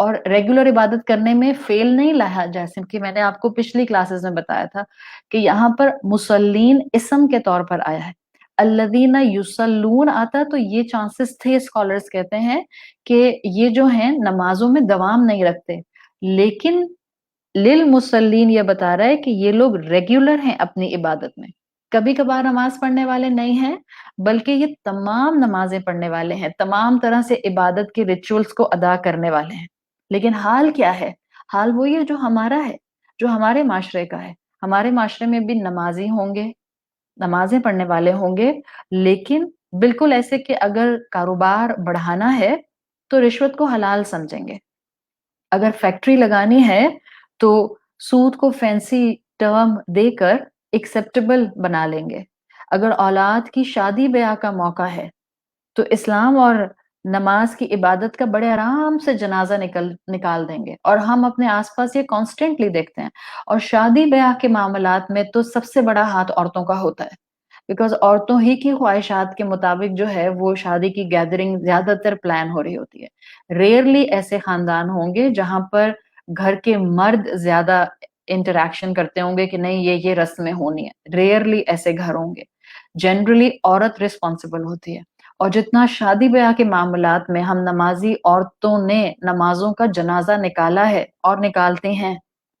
اور ریگولر عبادت کرنے میں فیل نہیں لایا، جیسے کہ میں نے آپ کو پچھلی کلاسز میں بتایا تھا کہ یہاں پر مسلین اسم کے طور پر آیا ہے، الذین یصلون آتا تو یہ چانسز تھے، اسکالرز کہتے ہیں کہ یہ جو ہیں نمازوں میں دوام نہیں رکھتے، لیکن للمصلین یہ بتا رہا ہے کہ یہ لوگ ریگولر ہیں اپنی عبادت میں، کبھی کبھار نماز پڑھنے والے نہیں ہیں، بلکہ یہ تمام نمازیں پڑھنے والے ہیں، تمام طرح سے عبادت کے ریچولز کو ادا کرنے والے ہیں۔ لیکن حال کیا ہے؟ حال وہی ہے جو ہمارا ہے، جو ہمارے معاشرے کا ہے۔ ہمارے معاشرے میں بھی نمازی ہوں گے، نمازیں پڑھنے والے ہوں گے، لیکن بالکل ایسے کہ اگر کاروبار بڑھانا ہے تو رشوت کو حلال سمجھیں گے، اگر فیکٹری لگانی ہے تو سود کو فینسی ٹرم دے کر ایکسیپٹیبل بنا لیں گے، اگر اولاد کی شادی بیاہ کا موقع ہے تو اسلام اور نماز کی عبادت کا بڑے آرام سے جنازہ نکال دیں گے، اور ہم اپنے آس پاس یہ کانسٹنٹلی دیکھتے ہیں۔ اور شادی بیاہ کے معاملات میں تو سب سے بڑا ہاتھ عورتوں کا ہوتا ہے، بیکاز عورتوں ہی کی خواہشات کے مطابق جو ہے وہ شادی کی گیدرنگ زیادہ تر پلان ہو رہی ہوتی ہے۔ ریئرلی ایسے خاندان ہوں گے جہاں پر گھر کے مرد زیادہ انٹریکشن کرتے ہوں گے کہ نہیں یہ رسمیں ہونی ہے، ریئرلی ایسے گھر ہوں گے، جنرلی عورت رسپانسبل ہوتی ہے۔ اور جتنا شادی بیاہ کے معاملات میں ہم نمازی عورتوں نے نمازوں کا جنازہ نکالا ہے اور نکالتے ہیں،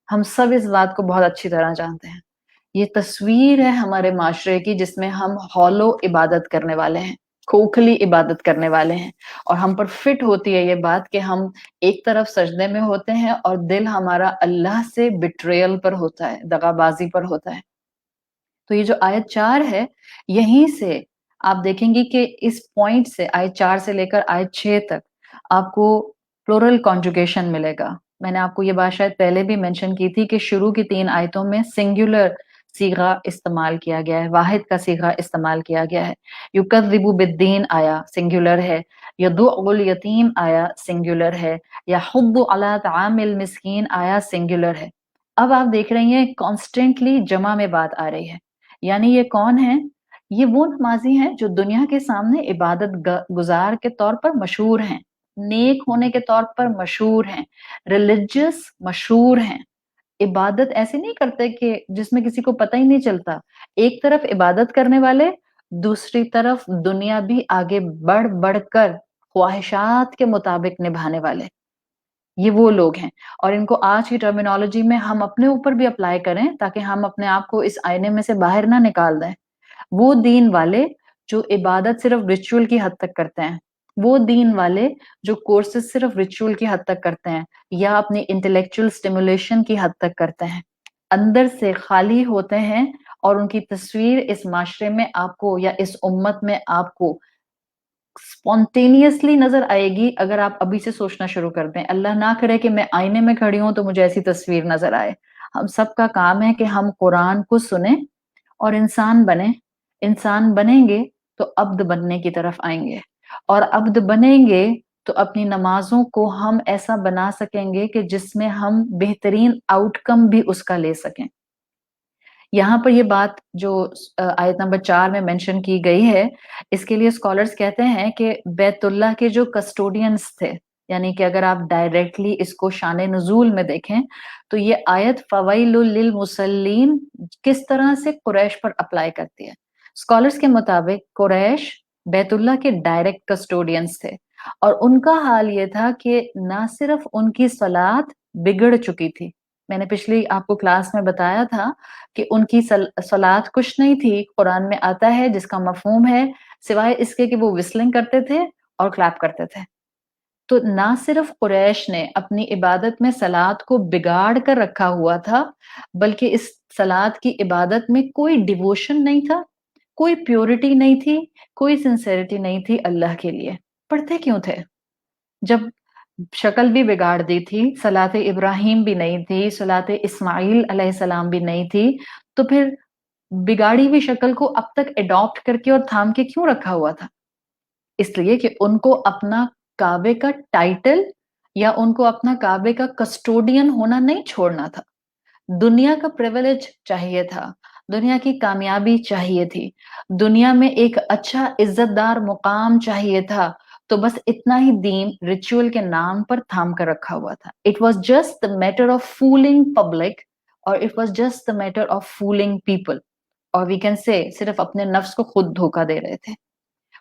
ہم سب اس بات کو بہت اچھی طرح جانتے ہیں۔ یہ تصویر ہے ہمارے معاشرے کی جس میں ہم ہالو عبادت کرنے والے ہیں، کھوکھلی عبادت کرنے والے ہیں، اور ہم پر فٹ ہوتی ہے یہ بات کہ ہم ایک طرف سجدے میں ہوتے ہیں اور دل ہمارا اللہ سے بٹریل پر ہوتا ہے، دغا بازی پر ہوتا ہے۔ تو یہ جو آیت 4 ہے، یہیں سے آپ دیکھیں گی کہ اس پوائنٹ سے آیت 4 سے لے کر آیت 6 تک آپ کو پلورل کانجوگیشن ملے گا۔ میں نے آپ کو یہ بات شاید پہلے بھی مینشن کی تھی کہ شروع کی 3 آیتوں میں سنگولر صیغہ استعمال کیا گیا ہے، واحد کا صیغہ استعمال کیا گیا ہے۔ یکذب بالدین آیا سنگولر ہے، یدعو الیتیم آیا سنگولر ہے، یحض علی طعام المسکین آیا سنگولر ہے۔ اب آپ دیکھ رہی ہیں کانسٹنٹلی جمع میں بات آ رہی ہے، یعنی یہ کون ہیں؟ یہ وہ نمازی ہیں جو دنیا کے سامنے عبادت گزار کے طور پر مشہور ہیں، نیک ہونے کے طور پر مشہور ہیں، ریلیجس مشہور ہیں، عبادت ایسے نہیں کرتے کہ جس میں کسی کو پتہ ہی نہیں چلتا، ایک طرف عبادت کرنے والے، دوسری طرف دنیا بھی آگے بڑھ کر خواہشات کے مطابق نبھانے والے، یہ وہ لوگ ہیں۔ اور ان کو آج کی ٹرمینالوجی میں ہم اپنے اوپر بھی اپلائی کریں تاکہ ہم اپنے آپ کو اس آئینے میں سے باہر نہ نکال دیں۔ وہ دین والے جو عبادت صرف ریچول کی حد تک کرتے ہیں، وہ دین والے جو کورسز صرف ریچول کی حد تک کرتے ہیں یا اپنی انٹلیکچوئل اسٹیمولیشن کی حد تک کرتے ہیں، اندر سے خالی ہوتے ہیں، اور ان کی تصویر اس معاشرے میں آپ کو یا اس امت میں آپ کو اسپونٹینیسلی نظر آئے گی اگر آپ ابھی سے سوچنا شروع کر دیں۔ اللہ نہ کرے کہ میں آئینے میں کھڑی ہوں تو مجھے ایسی تصویر نظر آئے۔ ہم سب کا کام ہے کہ ہم قرآن کو سنیں اور انسان بنیں، انسان بنیں گے تو عبد بننے کی طرف آئیں گے، اور عبد بنیں گے تو اپنی نمازوں کو ہم ایسا بنا سکیں گے کہ جس میں ہم بہترین آؤٹ کم بھی اس کا لے سکیں۔ یہاں پر یہ بات جو آیت نمبر 4 میں مینشن کی گئی ہے، اس کے لیے اسکالرز کہتے ہیں کہ بیت اللہ کے جو کسٹوڈینز تھے، یعنی کہ اگر آپ ڈائریکٹلی اس کو شان نزول میں دیکھیں تو یہ آیت فویل للمصلین کس طرح سے قریش پر اپلائی کرتی ہے۔ اسکالرز کے مطابق قریش بیت اللہ کے ڈائریکٹ کسٹوڈینز تھے، اور ان کا حال یہ تھا کہ نہ صرف ان کی صلات بگڑ چکی تھی، میں نے پچھلی آپ کو کلاس میں بتایا تھا کہ ان کی صلات کچھ نہیں تھی، قرآن میں آتا ہے جس کا مفہوم ہے سوائے اس کے کہ وہ وسلنگ کرتے تھے اور کلیپ کرتے تھے۔ تو نہ صرف قریش نے اپنی عبادت میں صلات کو بگاڑ کر رکھا ہوا تھا، بلکہ اس صلات کی عبادت میں کوئی ڈیووشن نہیں تھا، کوئی پیورٹی نہیں تھی، کوئی سنسیریٹی نہیں تھی اللہ کے لیے۔ پڑھتے کیوں تھے جب شکل بھی بگاڑ دی تھی، صلاۃ ابراہیم بھی نہیں تھی، صلاۃ اسماعیل علیہ السلام بھی نہیں تھی، تو پھر بگاڑی ہوئی شکل کو اب تک اڈاپٹ کر کے اور تھام کے کیوں رکھا ہوا تھا؟ اس لیے کہ ان کو اپنا کعبے کا ٹائٹل یا ان کو اپنا کعبے کا کسٹوڈین ہونا نہیں چھوڑنا تھا، دنیا کا پریویلیج چاہیے تھا، دنیا کی کامیابی چاہیے تھی، دنیا میں ایک اچھا عزت دار مقام چاہیے تھا، تو بس اتنا ہی دین ریچول کے نام پر تھام کر رکھا ہوا تھا. It was just the matter of fooling public اور it was just the matter of fooling people, اور وی کین سے صرف اپنے نفس کو خود دھوکا دے رہے تھے.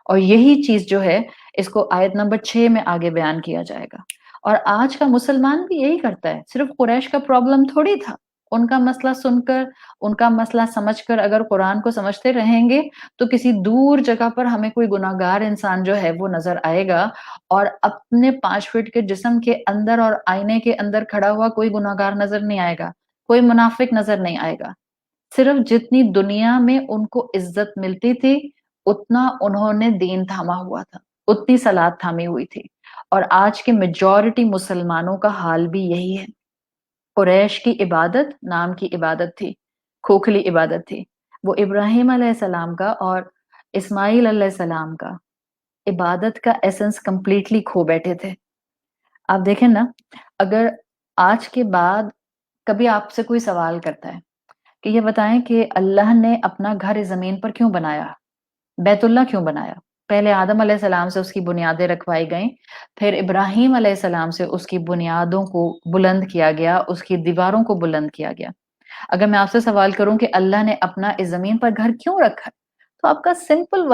اور یہی چیز جو ہے اس کو آیت نمبر 6 میں آگے بیان کیا جائے گا. اور آج کا مسلمان بھی یہی کرتا ہے. صرف قریش کا پرابلم تھوڑی تھا. ان کا مسئلہ سن کر, ان کا مسئلہ سمجھ کر اگر قرآن کو سمجھتے رہیں گے تو کسی دور جگہ پر ہمیں کوئی گناہگار انسان جو ہے وہ نظر آئے گا, اور اپنے 5 فٹ کے جسم کے اندر اور آئینے کے اندر کھڑا ہوا کوئی گناہگار نظر نہیں آئے گا, کوئی منافق نظر نہیں آئے گا. صرف جتنی دنیا میں ان کو عزت ملتی تھی اتنا انہوں نے دین تھاما ہوا تھا, اتنی صلات تھامی ہوئی تھی. اور آج کے میجورٹی مسلمانوں کا حال بھی یہی ہے. قریش کی عبادت نام کی عبادت تھی, کھوکھلی عبادت تھی. وہ ابراہیم علیہ السلام کا اور اسماعیل علیہ السلام کا عبادت کا ایسنس کمپلیٹلی کھو بیٹھے تھے. آپ دیکھیں نا, اگر آج کے بعد کبھی آپ سے کوئی سوال کرتا ہے کہ یہ بتائیں کہ اللہ نے اپنا گھر اس زمین پر کیوں بنایا, بیت اللہ کیوں بنایا؟ پہلے آدم علیہ السلام سے اس کی بنیادیں رکھوائی گئیں, پھر ابراہیم علیہ السلام سے اس کی بنیادوں کو بلند کیا گیا, اس کی دیواروں کو بلند کیا گیا. اگر میں آپ سے سوال کروں کہ اللہ نے اپنا اس زمین پر گھر کیوں رکھا, تو آپ کا سمپل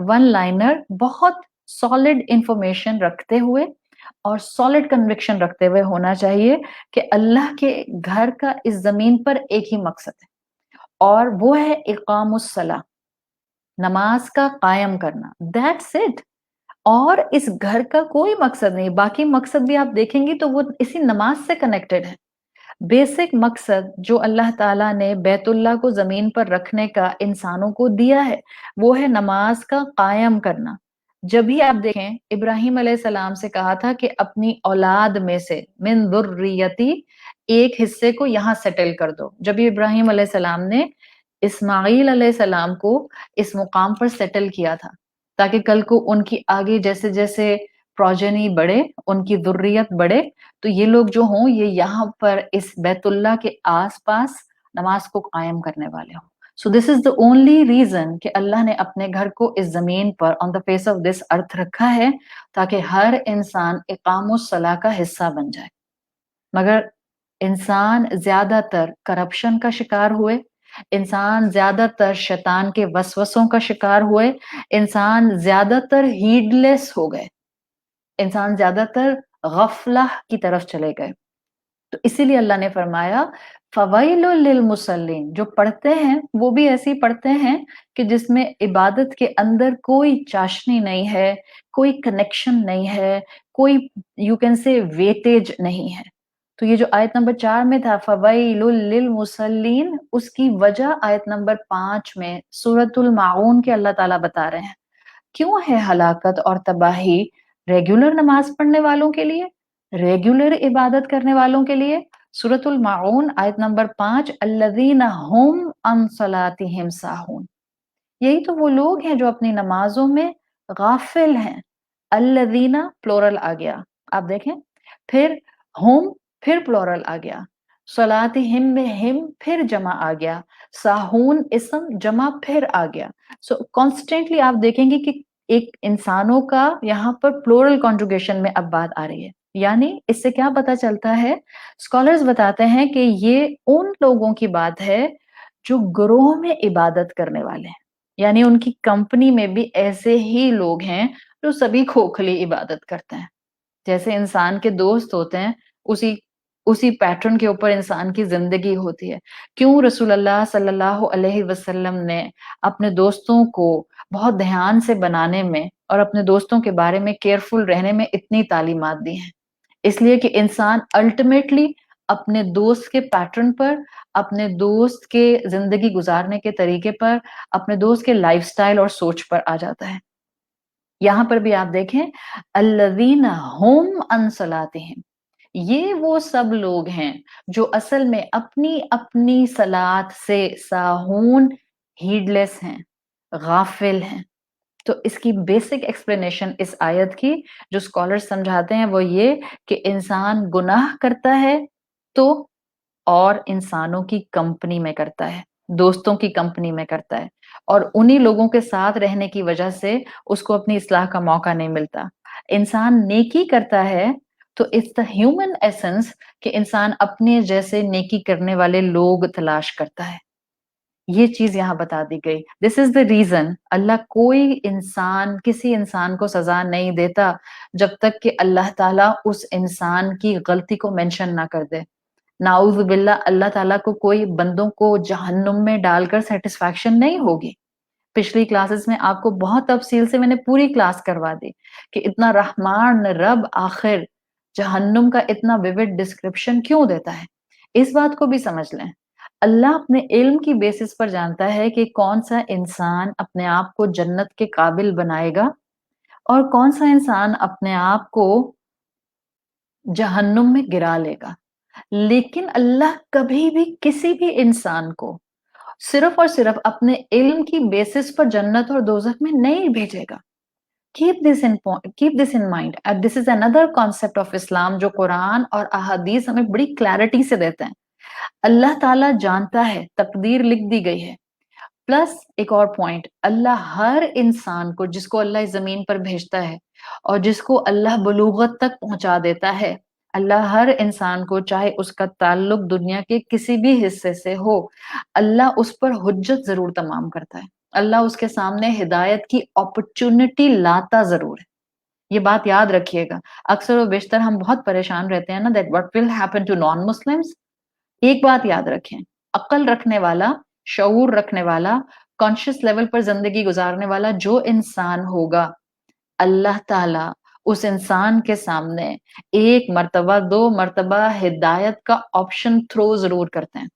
ون لائنر بہت سالڈ انفارمیشن رکھتے ہوئے اور سالڈ کنوکشن رکھتے ہوئے ہونا چاہیے کہ اللہ کے گھر کا اس زمین پر ایک ہی مقصد ہے, اور وہ ہے اقام الصلاۃ, نماز کا قائم کرنا. That's it. اور اس گھر کا کوئی مقصد نہیں. باقی مقصد بھی آپ دیکھیں گی تو وہ اسی نماز سے کنیکٹڈ ہے. بیسک مقصد جو اللہ تعالیٰ نے بیت اللہ کو زمین پر رکھنے کا انسانوں کو دیا ہے وہ ہے نماز کا قائم کرنا. جب بھی آپ دیکھیں ابراہیم علیہ السلام سے کہا تھا کہ اپنی اولاد میں سے من ذریتی ایک حصے کو یہاں سیٹل کر دو. جب بھی ابراہیم علیہ السلام نے اسماعیل علیہ السلام کو اس مقام پر سیٹل کیا تھا تاکہ کل کو ان کی آگے جیسے جیسے پروجنی بڑھے, ان کی ذریت بڑھے, تو یہ لوگ جو ہوں یہ یہاں پر اس بیت اللہ کے آس پاس نماز کو قائم کرنے والے ہوں. سو this is the only reason کہ اللہ نے اپنے گھر کو اس زمین پر آن دا فیس آف دس ارتھ رکھا ہے تاکہ ہر انسان اقام الصلاح کا حصہ بن جائے. مگر انسان زیادہ تر کرپشن کا شکار ہوئے, انسان زیادہ تر شیطان کے وسوسوں کا شکار ہوئے, انسان زیادہ تر ہیڈ لیس ہو گئے, انسان زیادہ تر غفلہ کی طرف چلے گئے. تو اسی لیے اللہ نے فرمایا فویل للمصلین, جو پڑھتے ہیں وہ بھی ایسی پڑھتے ہیں کہ جس میں عبادت کے اندر کوئی چاشنی نہیں ہے, کوئی کنیکشن نہیں ہے, کوئی یو کین سے ویٹیج نہیں ہے. تو یہ جو آیت نمبر 4 میں تھا فویل للمصلین, اس کی وجہ آیت نمبر 5 میں سورۃ الماعون کے اللہ تعالیٰ بتا رہے ہیں. کیوں ہے ہلاکت اور تباہی ریگولر نماز پڑھنے والوں کے لیے, ریگولر عبادت کرنے والوں کے لیے. سورۃ الماعون آیت نمبر 5 الذین هم عن صلاتهم ساہون, یہی تو وہ لوگ ہیں جو اپنی نمازوں میں غافل ہیں. الذین پلورل آ گیا, آپ دیکھیں, پھر ہم پھر پلورل آ گیا, صلاتہم میں ہم پھر جمع آ گیا, ساہون اسم جمع پھر آ گیا. سو کانسٹینٹلی آپ دیکھیں گے کہ ایک انسانوں کا یہاں پر پلورل کانجوگیشن میں اب بات آ رہی ہے. یعنی اس سے کیا پتا چلتا ہے, اسکالرز بتاتے ہیں کہ یہ ان لوگوں کی بات ہے جو گروہ میں عبادت کرنے والے ہیں, یعنی ان کی کمپنی میں بھی ایسے ہی لوگ ہیں جو سبھی کھوکھلی عبادت کرتے ہیں. جیسے انسان کے دوست ہوتے ہیں اسی پیٹرن کے اوپر انسان کی زندگی ہوتی ہے. کیوں رسول اللہ صلی اللہ علیہ وسلم نے اپنے دوستوں کو بہت دھیان سے بنانے میں اور اپنے دوستوں کے بارے میں کیئرفل رہنے میں اتنی تعلیمات دی ہیں؟ اس لیے کہ انسان الٹیمیٹلی اپنے دوست کے پیٹرن پر, اپنے دوست کے زندگی گزارنے کے طریقے پر, اپنے دوست کے لائف سٹائل اور سوچ پر آ جاتا ہے. یہاں پر بھی آپ دیکھیں الذین هم عن صلاتہم, یہ وہ سب لوگ ہیں جو اصل میں اپنی اپنی صلات سے ساہون, ہیڈ لیس ہیں, غافل ہیں. تو اس کی بیسک ایکسپلینیشن اس آیت کی جو اسکالر سمجھاتے ہیں وہ یہ کہ انسان گناہ کرتا ہے تو اور انسانوں کی کمپنی میں کرتا ہے, دوستوں کی کمپنی میں کرتا ہے, اور انہی لوگوں کے ساتھ رہنے کی وجہ سے اس کو اپنی اصلاح کا موقع نہیں ملتا. انسان نیکی کرتا ہے تو اٹس دا ہیومن ایسنس کہ انسان اپنے جیسے نیکی کرنے والے لوگ تلاش کرتا ہے. یہ چیز یہاں بتا دی گئی. دس از دا ریزن اللہ کوئی انسان کسی انسان کو سزا نہیں دیتا جب تک کہ اللہ تعالیٰ اس انسان کی غلطی کو مینشن نہ کر دے. نعوذ باللہ اللہ تعالیٰ کو کوئی بندوں کو جہنم میں ڈال کر سیٹسفیکشن نہیں ہوگی. پچھلی کلاسز میں آپ کو بہت تفصیل سے میں نے پوری کلاس کروا دی کہ اتنا رحمان رب آخر جہنم کا اتنا ویوڈ ڈسکرپشن کیوں دیتا ہے. اس بات کو بھی سمجھ لیں اللہ اپنے علم کی بیسس پر جانتا ہے کہ کون سا انسان اپنے آپ کو جنت کے قابل بنائے گا اور کون سا انسان اپنے آپ کو جہنم میں گرا لے گا. لیکن اللہ کبھی بھی کسی بھی انسان کو صرف اور صرف اپنے علم کی بیسس پر جنت اور دوزخ میں نہیں بھیجے گا. Keep this in mind. And this is another concept of Islam جو قرآن اور احادیث ہمیں بڑی کلیرٹی سے دیتے ہیں. اللہ تعالیٰ جانتا ہے تقدیر لکھ دی گئی ہے. پلس ایک اور پوائنٹ اللہ ہر انسان کو جس کو اللہ زمین پر بھیجتا ہے اور جس کو اللہ بلوغت تک پہنچا دیتا ہے اللہ ہر انسان کو چاہے اس کا تعلق دنیا کے کسی بھی حصے سے ہو اللہ اس پر حجت ضرور تمام کرتا ہے. اللہ اس کے سامنے ہدایت کی اپرچونٹی لاتا ضرور ہے. یہ بات یاد رکھیے گا. اکثر و بیشتر ہم بہت پریشان رہتے ہیں نا that what will happen to non-Muslims. ایک بات یاد رکھیں عقل رکھنے والا شعور رکھنے والا کانشیس لیول پر زندگی گزارنے والا جو انسان ہوگا اللہ تعالیٰ اس انسان کے سامنے ایک مرتبہ 2 مرتبہ ہدایت کا آپشن تھرو ضرور کرتے ہیں.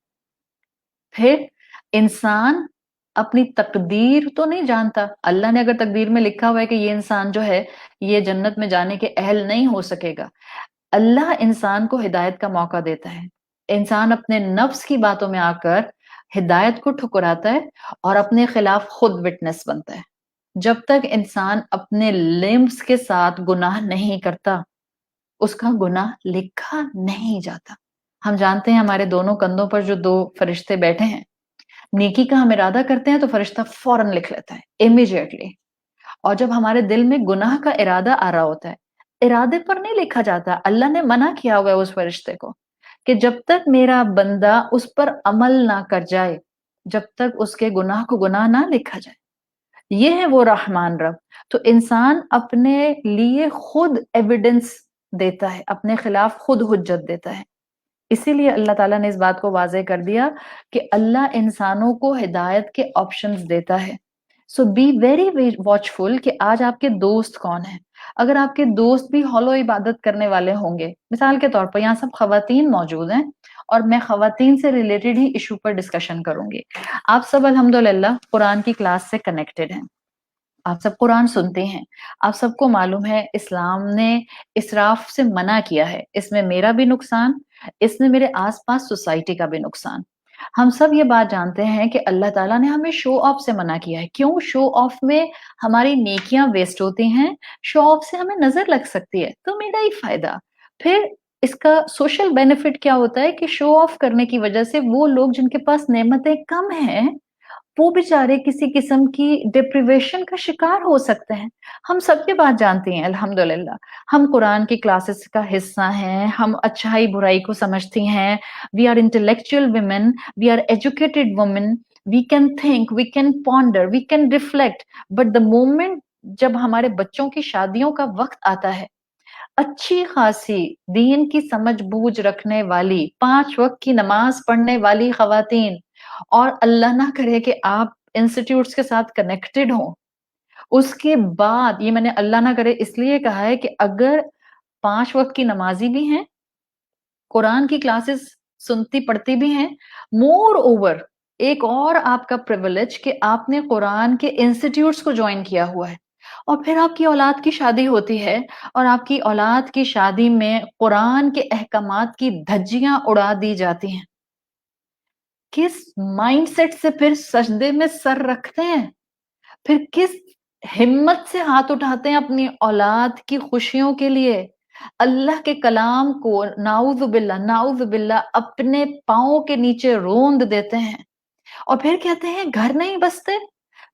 پھر انسان اپنی تقدیر تو نہیں جانتا. اللہ نے اگر تقدیر میں لکھا ہوا ہے کہ یہ انسان جو ہے یہ جنت میں جانے کے اہل نہیں ہو سکے گا اللہ انسان کو ہدایت کا موقع دیتا ہے. انسان اپنے نفس کی باتوں میں آ کر ہدایت کو ٹھکراتا ہے اور اپنے خلاف خود وٹنس بنتا ہے. جب تک انسان اپنے لمبس کے ساتھ گناہ نہیں کرتا اس کا گناہ لکھا نہیں جاتا. ہم جانتے ہیں ہمارے دونوں کندھوں پر جو 2 فرشتے بیٹھے ہیں نیکی کا ہم ارادہ کرتے ہیں تو فرشتہ فوراً لکھ لیتا ہے امیڈیٹلی. اور جب ہمارے دل میں گناہ کا ارادہ آ رہا ہوتا ہے ارادے پر نہیں لکھا جاتا. اللہ نے منع کیا ہوا ہے اس فرشتے کو کہ جب تک میرا بندہ اس پر عمل نہ کر جائے جب تک اس کے گناہ کو گناہ نہ لکھا جائے. یہ ہے وہ رحمان رب. تو انسان اپنے لیے خود ایویڈنس دیتا ہے اپنے خلاف خود حجت دیتا ہے. اسی لیے اللہ تعالیٰ نے اس بات کو واضح کر دیا کہ اللہ انسانوں کو ہدایت کے آپشنز دیتا ہے. سو بی ویری واچفل کہ آج آپ کے دوست کون ہیں. اگر آپ کے دوست بھی ہولو عبادت کرنے والے ہوں گے مثال کے طور پر یہاں سب خواتین موجود ہیں اور میں خواتین سے ریلیٹڈ ہی ایشو پر ڈسکشن کروں گی. آپ سب الحمدللہ قرآن کی کلاس سے کنیکٹڈ ہیں آپ سب قرآن سنتے ہیں آپ سب کو معلوم ہے اسلام نے اسراف سے منع کیا ہے. اس میں میرا بھی نقصان اس میں میرے آس پاس سوسائٹی کا بھی نقصان. ہم سب یہ بات جانتے ہیں کہ اللہ تعالیٰ نے ہمیں شو آف سے منع کیا ہے. کیوں؟ شو آف میں ہماری نیکیاں ویسٹ ہوتی ہیں شو آف سے ہمیں نظر لگ سکتی ہے تو میرا ہی فائدہ. پھر اس کا سوشل بینیفٹ کیا ہوتا ہے کہ شو آف کرنے کی وجہ سے وہ لوگ جن کے پاس نعمتیں کم ہیں وہ بیچارے کسی قسم کی ڈپریویشن کا شکار ہو سکتے ہیں. ہم سب یہ بات جانتے ہیں الحمدللہ ہم قرآن کی کلاسز کا حصہ ہیں ہم اچھائی برائی کو سمجھتی ہیں. We are intellectual women we are educated women we can think we can ponder we can reflect. But the moment جب ہمارے بچوں کی شادیوں کا وقت آتا ہے اچھی خاصی دین کی سمجھ بوجھ رکھنے والی 5 وقت کی نماز پڑھنے والی خواتین اور اللہ نہ کرے کہ آپ انسٹیٹیوٹس کے ساتھ کنیکٹڈ ہوں اس کے بعد یہ میں نے اللہ نہ کرے اس لیے کہا ہے کہ اگر 5 وقت کی نمازی بھی ہیں قرآن کی کلاسز سنتی پڑھتی بھی ہیں مور اوور ایک اور آپ کا پریویلیج کہ آپ نے قرآن کے انسٹیٹیوٹس کو جوائن کیا ہوا ہے اور پھر آپ کی اولاد کی شادی ہوتی ہے اور آپ کی اولاد کی شادی میں قرآن کے احکامات کی دھجیاں اڑا دی جاتی ہیں. کس مائنڈ سیٹ سے پھر سجدے میں سر رکھتے ہیں پھر کس ہمت سے ہاتھ اٹھاتے ہیں اپنی اولاد کی خوشیوں کے لیے اللہ کے کلام کو نعوذ باللہ اپنے پاؤں کے نیچے روند دیتے ہیں اور پھر کہتے ہیں گھر نہیں بستے.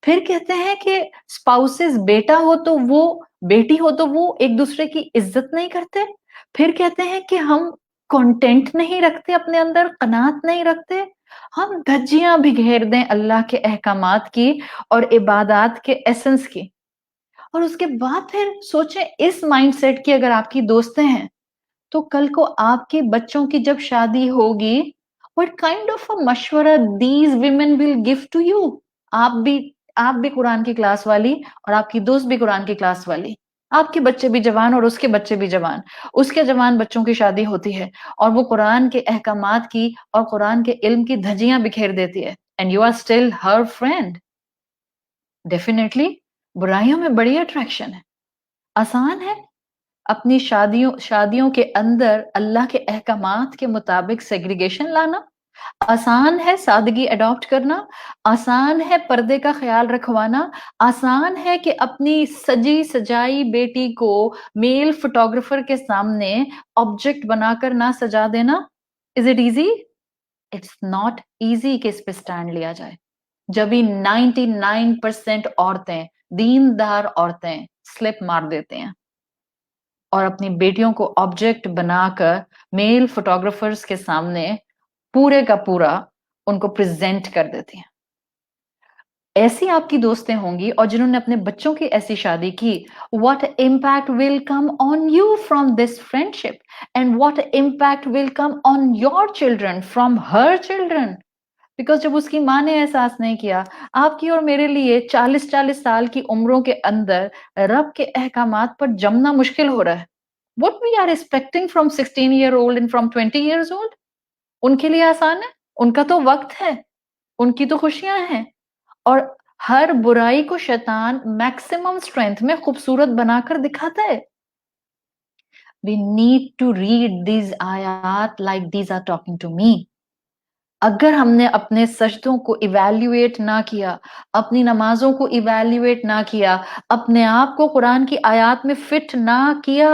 پھر کہتے ہیں کہ اسپاؤسز بیٹا ہو تو وہ بیٹی ہو تو وہ ایک دوسرے کی عزت نہیں کرتے، پھر کہتے ہیں کہ ہم کانٹینٹ نہیں رکھتے، اپنے اندر قناعت نہیں رکھتے، ہم دھجیاں بکھیر دیں اللہ کے احکامات کی اور عبادات کے ایسنس کی. اور اس کے بعد پھر سوچیں اس مائنڈ سیٹ کی اگر آپ کی دوستیں ہیں تو کل کو آپ کے بچوں کی جب شادی ہوگی what kind of a مشورہ these women will give to you. آپ بھی آپ بھی قرآن کی کلاس والی اور آپ کی دوست بھی قرآن کی کلاس والی، آپ کے بچے بھی جوان اور اس کے بچے بھی جوان، اس کے جوان بچوں کی شادی ہوتی ہے اور وہ قرآن کے احکامات کی اور قرآن کے علم کی دھجیاں بکھیر دیتی ہے and you are still her friend. Definitely برائیوں میں بڑی اٹریکشن ہے. آسان ہے اپنی شادیوں کے اندر اللہ کے احکامات کے مطابق سیگریگیشن لانا، آسان ہے سادگی اڈاپٹ کرنا، آسان ہے پردے کا خیال رکھوانا، آسان ہے کہ اپنی سجی سجائی بیٹی کو میل فوٹوگرافر کے سامنے آبجیکٹ بنا کر نہ سجا دینا. Is it easy? It's not easy کہ اس پہ اسٹینڈ لیا جائے. جبھی 99% عورتیں، دیندار عورتیں سلپ مار دیتے ہیں اور اپنی بیٹیوں کو آبجیکٹ بنا کر میل فوٹوگرافرز کے سامنے پورے کا پورا ان کو پریزنٹ کر دیتی ہیں. ایسی آپ کی دوستیں ہوں گی اور جنہوں نے اپنے بچوں کی ایسی شادی کی. what impact will come on you from this friendship and what impact will come on your children from her children. Because جب اس کی ماں نے احساس نہیں کیا آپ کی اور میرے لیے 40 سال کی عمروں کے اندر رب کے احکامات پر جمنا مشکل ہو رہا ہے. what we are expecting from 16-year-old and from 20 years old ان کے لیے آسان ہے، ان کا تو وقت ہے، ان کی تو خوشیاں ہیں. اور ہر برائی کو شیطان میکسیمم اسٹرینتھ میں خوبصورت بنا کر دکھاتا ہے. we need to read these آیات like these are talking to me. اگر ہم نے اپنے سجدوں کو ایویلیویٹ نہ کیا، اپنی نمازوں کو ایویلیویٹ نہ کیا، اپنے آپ کو قرآن کی آیات میں فٹ نہ کیا،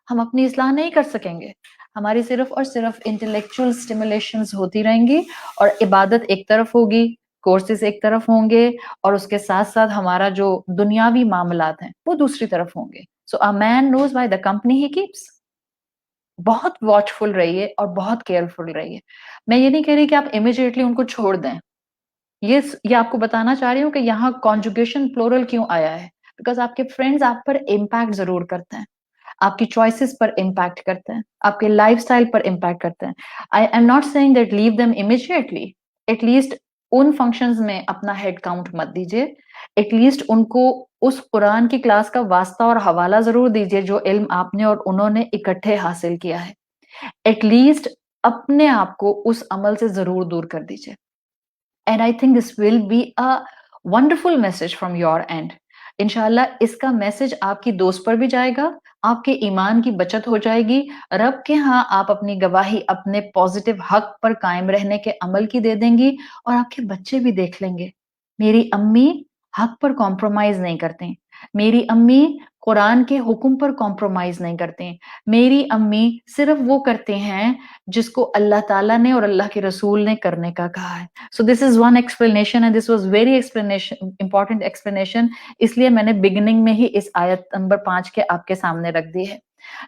ہم اپنی اصلاح نہیں کر سکیں گے. ہماری صرف اور صرف انٹلیکچوئل سٹیمولیشنز ہوتی رہیں گی اور عبادت ایک طرف ہوگی، کورسز ایک طرف ہوں گے اور اس کے ساتھ ساتھ ہمارا جو دنیاوی معاملات ہیں وہ دوسری طرف ہوں گے. سو a man knows by the company he keeps. بہت واچفل رہیے اور بہت کیئرفل رہیے. میں یہ نہیں کہہ رہی کہ آپ امیجیٹلی ان کو چھوڑ دیں، یہ آپ کو بتانا چاہ رہی ہوں کہ یہاں کانجوگیشن پلورل کیوں آیا ہے. بیکاز آپ کے فرینڈز آپ پر امپیکٹ ضرور کرتے ہیں، آپ کی چوائسز پر امپیکٹ کرتے ہیں، آپ کے لائف اسٹائل پر امپیکٹ کرتے ہیں. I am not saying that leave them immediately, at least in functions میں اپنا ہیڈ کاؤنٹ مت دیجیے، ایٹ لیسٹ ان کو اس قرآن کی کلاس کا واسطہ اور حوالہ ضرور دیجیے جو علم آپ نے اور انہوں نے اکٹھے حاصل کیا ہے. ایٹ لیسٹ اپنے آپ کو اس عمل سے ضرور دور کر دیجیے. And I think this will be a wonderful message from your end. انشاءاللہ اس کا میسج آپ کی دوست پر بھی جائے گا، آپ کے ایمان کی بچت ہو جائے گی، رب کے ہاں آپ اپنی گواہی اپنے پازیٹیو حق پر قائم رہنے کے عمل کی دے دیں گی اور آپ کے بچے بھی دیکھ لیں گے میری امی حق پر کمپرومائز نہیں کرتے، میری امی قرآن کے حکم پر کمپرومائز نہیں کرتے، میری امی صرف وہ کرتے ہیں جس کو اللہ تعالیٰ نے اور اللہ کے رسول نے کرنے کا کہا ہے. So this is one explanation and this was very important explanation, اس لیے میں نے بگننگ میں ہی اس آیت نمبر 5 کے آپ کے سامنے رکھ دی ہے.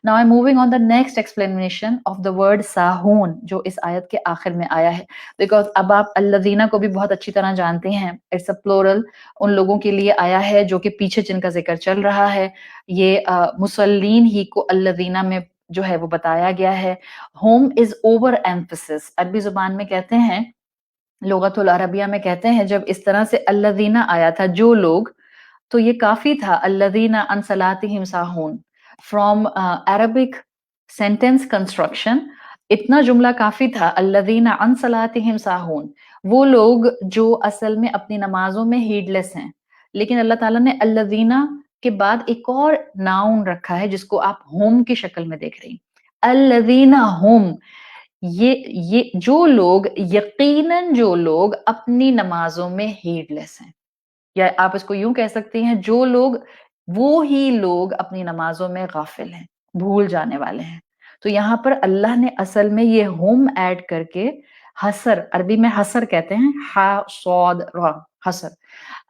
Now I'm moving on the next explanation of the word ساہون جو اس آیت کے آخر میں آیا ہے. Because اب آپ الذین کو بھی بہت اچھی طرح جانتے ہیں، it's a plural، ان لوگوں کے لیے آیا ہے جو کہ پیچھے جن کا ذکر چل رہا ہے. یہ مسلین ہی کو الذین میں جو ہے وہ بتایا گیا ہے. ہوم از اوور ایمفسس، عربی زبان میں کہتے ہیں، لغت العربیہ میں کہتے ہیں جب اس طرح سے الذین آیا تھا جو لوگ، تو یہ کافی تھا الذین عن صلاتہم ساہون. فرام عربک سینٹینس کنسٹرکشن اتنا جملہ کافی تھا الذین عن صلاتہم ساہون، وہ لوگ جو اصل میں اپنی نمازوں میں ہیڈ لیس ہیں. لیکن اللہ تعالیٰ نے الذین کے بعد ایک اور ناؤن رکھا ہے جس کو آپ ہوم کی شکل میں دیکھ رہی ہیں، الذین ہم، یہ جو لوگ، یقیناً جو لوگ اپنی نمازوں میں ہیڈ لیس ہیں، یا آپ اس کو یوں کہہ سکتی ہیں جو لوگ، وہ ہی لوگ اپنی نمازوں میں غافل ہیں، بھول جانے والے ہیں. تو یہاں پر اللہ نے اصل میں یہ ہوم ایڈ کر کے حسر عربی میں حسر کہتے ہیں، ہا صاد را، حسر.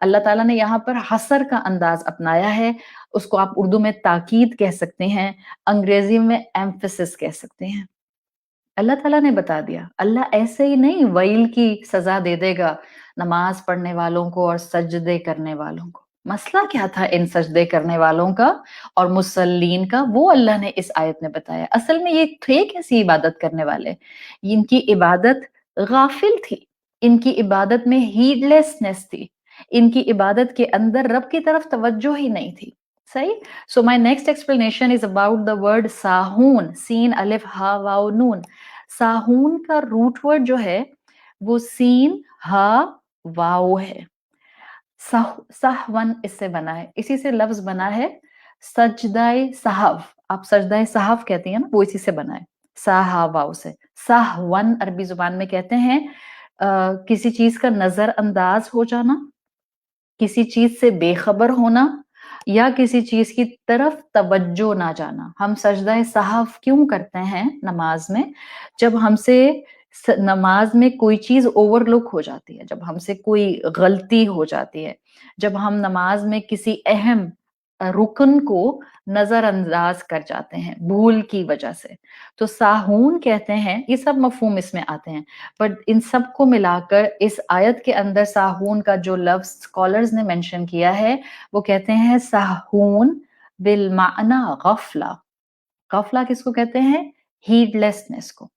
اللہ تعالیٰ نے یہاں پر حسر کا انداز اپنایا ہے. اس کو آپ اردو میں تاکید کہہ سکتے ہیں، انگریزی میں ایمفیسس کہہ سکتے ہیں. اللہ تعالیٰ نے بتا دیا. اللہ ایسے ہی نہیں ویل کی سزا دے دے گا نماز پڑھنے والوں کو اور سجدے کرنے والوں کو. مسئلہ کیا تھا ان سجدے کرنے والوں کا اور مسلین کا؟ وہ اللہ نے اس آیت میں بتایا. اصل میں یہ تھے کیسی عبادت کرنے والے؟ ان کی عبادت غافل تھی، ان کی عبادت میں ہیڈ لیسنس تھی، ان کی عبادت کے اندر رب کی طرف توجہ ہی نہیں تھی. صحیح. So my next explanation is about the word ساہون، سین الف ہا واو نون. ساہون کا روٹ ورڈ جو ہے وہ سین ہا واو ہے. سہون اس سے بنا ہے، اسی سے لفظ بنا ہے سجدہ سہو. آپ سجدہ سہو کہتی ہیں نا، وہ اسی سے بنا ہے، سا ہا واو سے. سہون عربی زبان میں کہتے ہیں کسی چیز کا نظر انداز ہو جانا، کسی چیز سے بے خبر ہونا، یا کسی چیز کی طرف توجہ نہ جانا. ہم سجدہ سہو کیوں کرتے ہیں نماز میں؟ جب ہم سے نماز میں کوئی چیز اوور لک ہو جاتی ہے، جب ہم سے کوئی غلطی ہو جاتی ہے، جب ہم نماز میں کسی اہم رکن کو نظر انداز کر جاتے ہیں بھول کی وجہ سے، تو ساہون کہتے ہیں. یہ سب مفہوم اس میں آتے ہیں، بٹ ان سب کو ملا کر اس آیت کے اندر ساہون کا جو لفظ اسکالرز نے مینشن کیا ہے وہ کہتے ہیں ساہون بالمعنی غفلہ. غفلہ کس کو کہتے ہیں؟ ہیڈ لیسنس کو.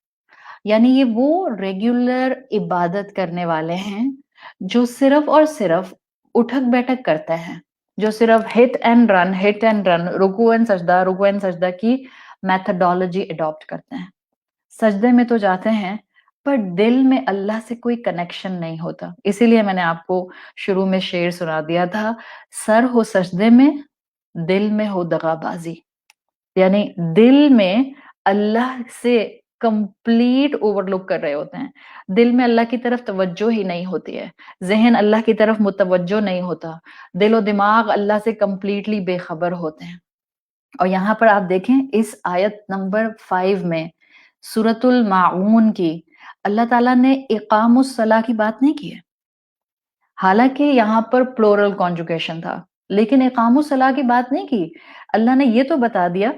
یعنی یہ وہ ریگولر عبادت کرنے والے ہیں جو صرف اور صرف اٹھک بیٹھک کرتے ہیں، جو صرف ہٹ اینڈ رن، رکوع اینڈ سجدہ کی میتھڈالوجی اڈاپٹ کرتے ہیں. سجدے میں تو جاتے ہیں پر دل میں اللہ سے کوئی کنیکشن نہیں ہوتا. اسی لیے میں نے آپ کو شروع میں شعر سنا دیا تھا، سر ہو سجدے میں دل میں ہو دغا بازی. یعنی دل میں اللہ سے کمپلیٹ اوور لک کر رہے ہوتے ہیں، دل میں اللہ کی طرف توجہ ہی نہیں ہوتی ہے، ذہن اللہ کی طرف متوجہ نہیں ہوتا، دل و دماغ اللہ سے کمپلیٹلی بے خبر ہوتے ہیں. اور یہاں پر آپ دیکھیں اس آیت نمبر 5 میں سورۃ الماعون کی اللہ تعالیٰ نے اقام الصلاح کی بات نہیں کی ہے. حالانکہ یہاں پر پلورل کانجوگیشن تھا، لیکن اقام الصلاح کی بات نہیں کی. اللہ نے یہ تو بتا دیا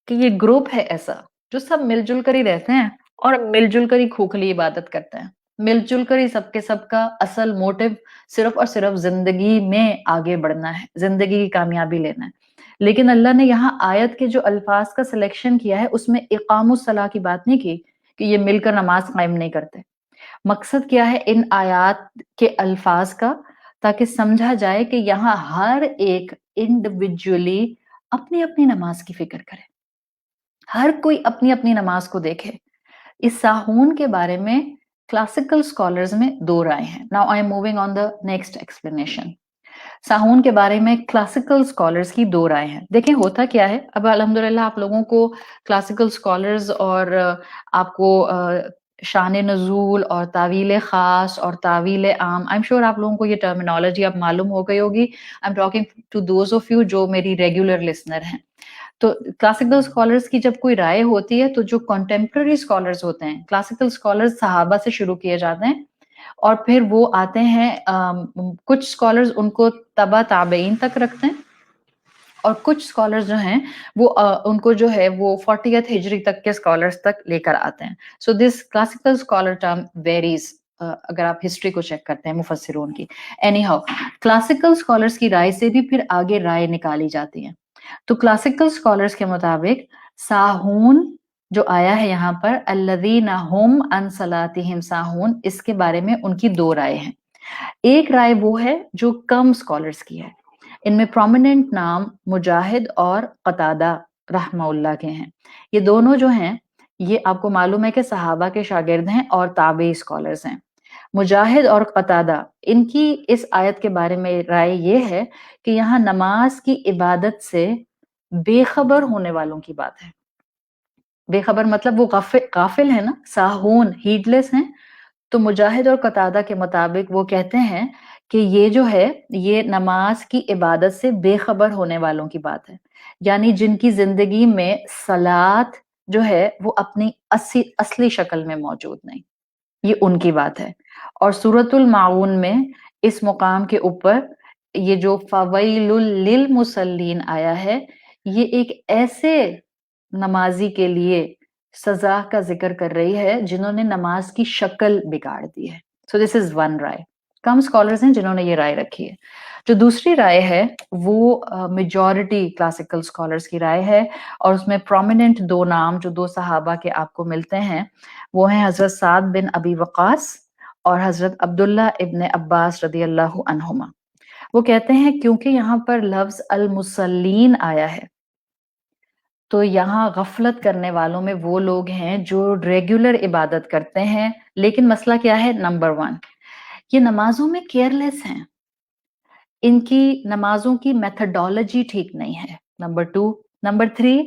کہ یہ گروپ ہے ایسا جو سب مل جل کر ہی رہتے ہیں اور مل جل کر ہی کھوکھلی عبادت کرتے ہیں، مل جل کر ہی سب کے سب کا اصل موٹو صرف اور صرف زندگی میں آگے بڑھنا ہے، زندگی کی کامیابی لینا ہے. لیکن اللہ نے یہاں آیت کے جو الفاظ کا سلیکشن کیا ہے اس میں اقام الصلاح کی بات نہیں کی کہ یہ مل کر نماز قائم نہیں کرتے. مقصد کیا ہے ان آیات کے الفاظ کا؟ تاکہ سمجھا جائے کہ یہاں ہر ایک انڈیویجولی اپنی اپنی نماز کی فکر کرے، ہر کوئی اپنی اپنی نماز کو دیکھے. اس ساہون کے بارے میں کلاسیکل اسکالرز میں دو رائے ہیں. Now I am moving on the next explanation. ساہون کے بارے میں کلاسیکل اسکالرز کی دو رائے ہیں. دیکھیں ہوتا کیا ہے، اب الحمدللہ آپ لوگوں کو کلاسیکل اسکالرز اور آپ کو شان نزول اور تعویل خاص اور تعویل عام، آئی ایم شیور آپ لوگوں کو یہ ٹرمینالوجی اب معلوم ہو گئی ہوگی. I am talking to those of you جو میری ریگولر لسنر ہیں. تو کلاسیکل اسکالرز کی جب کوئی رائے ہوتی ہے تو جو کنٹمپرری اسکالرز ہوتے ہیں، کلاسیکل اسکالرز صحابہ سے شروع کیے جاتے ہیں اور پھر وہ آتے ہیں کچھ اسکالرز ان کو تبع تابعین تک رکھتے ہیں، اور کچھ اسکالرز جو ہیں وہ ان کو جو ہے وہ 40th ہجری تک کے اسکالرز تک لے کر آتے ہیں. سو دس کلاسیکل اسکالر ٹرم ویریز اگر آپ ہسٹری کو چیک کرتے ہیں مفسرون کی. اینی ہاؤ کلاسیکل اسکالرز کی رائے سے بھی پھر آگے رائے نکالی جاتی ہیں. تو کلاسیکل اسکالرز کے مطابق ساہون جو آیا ہے یہاں پر الذین هم عن صلاتهم ساہون، اس کے بارے میں ان کی دو رائے ہیں. ایک رائے وہ ہے جو کم اسکالرز کی ہے، ان میں پرومیننٹ نام مجاہد اور قتادہ رحمہ اللہ کے ہیں. یہ دونوں جو ہیں یہ آپ کو معلوم ہے کہ صحابہ کے شاگرد ہیں اور تابعی اسکالرز ہیں. مجاہد اور قتادہ ان کی اس آیت کے بارے میں رائے یہ ہے کہ یہاں نماز کی عبادت سے بے خبر ہونے والوں کی بات ہے. بے خبر مطلب وہ غافل ہے نا، ساہون ہیڈ لیس ہیں. تو مجاہد اور قتادہ کے مطابق وہ کہتے ہیں کہ یہ جو ہے یہ نماز کی عبادت سے بے خبر ہونے والوں کی بات ہے، یعنی جن کی زندگی میں صلات جو ہے وہ اپنی اصلی شکل میں موجود نہیں. یہ ان کی بات ہے. اور سورۃ المعون میں اس مقام کے اوپر یہ جو فویل للمصلین آیا ہے، یہ ایک ایسے نمازی کے لیے سزا کا ذکر کر رہی ہے جنہوں نے نماز کی شکل بگاڑ دی ہے. So this is one Rai. Come scholars ہیں جنہوں نے یہ رائے رکھی ہے. جو دوسری رائے ہے وہ میجورٹی کلاسیکل اسکالرز کی رائے ہے، اور اس میں پرومیننٹ دو نام جو دو صحابہ کے آپ کو ملتے ہیں وہ ہیں حضرت سعد بن ابی وقاص اور حضرت عبداللہ ابن عباس رضی اللہ عنہما. وہ کہتے ہیں کیونکہ یہاں پر لفظ المصلین آیا ہے تو یہاں غفلت کرنے والوں میں وہ لوگ ہیں جو ریگولر عبادت کرتے ہیں، لیکن مسئلہ کیا ہے؟ نمبر ون، یہ نمازوں میں کیئرلیس ہیں، ان کی نمازوں کی میتھڈالوجی ٹھیک نہیں ہے. Number two. نمبر تھری،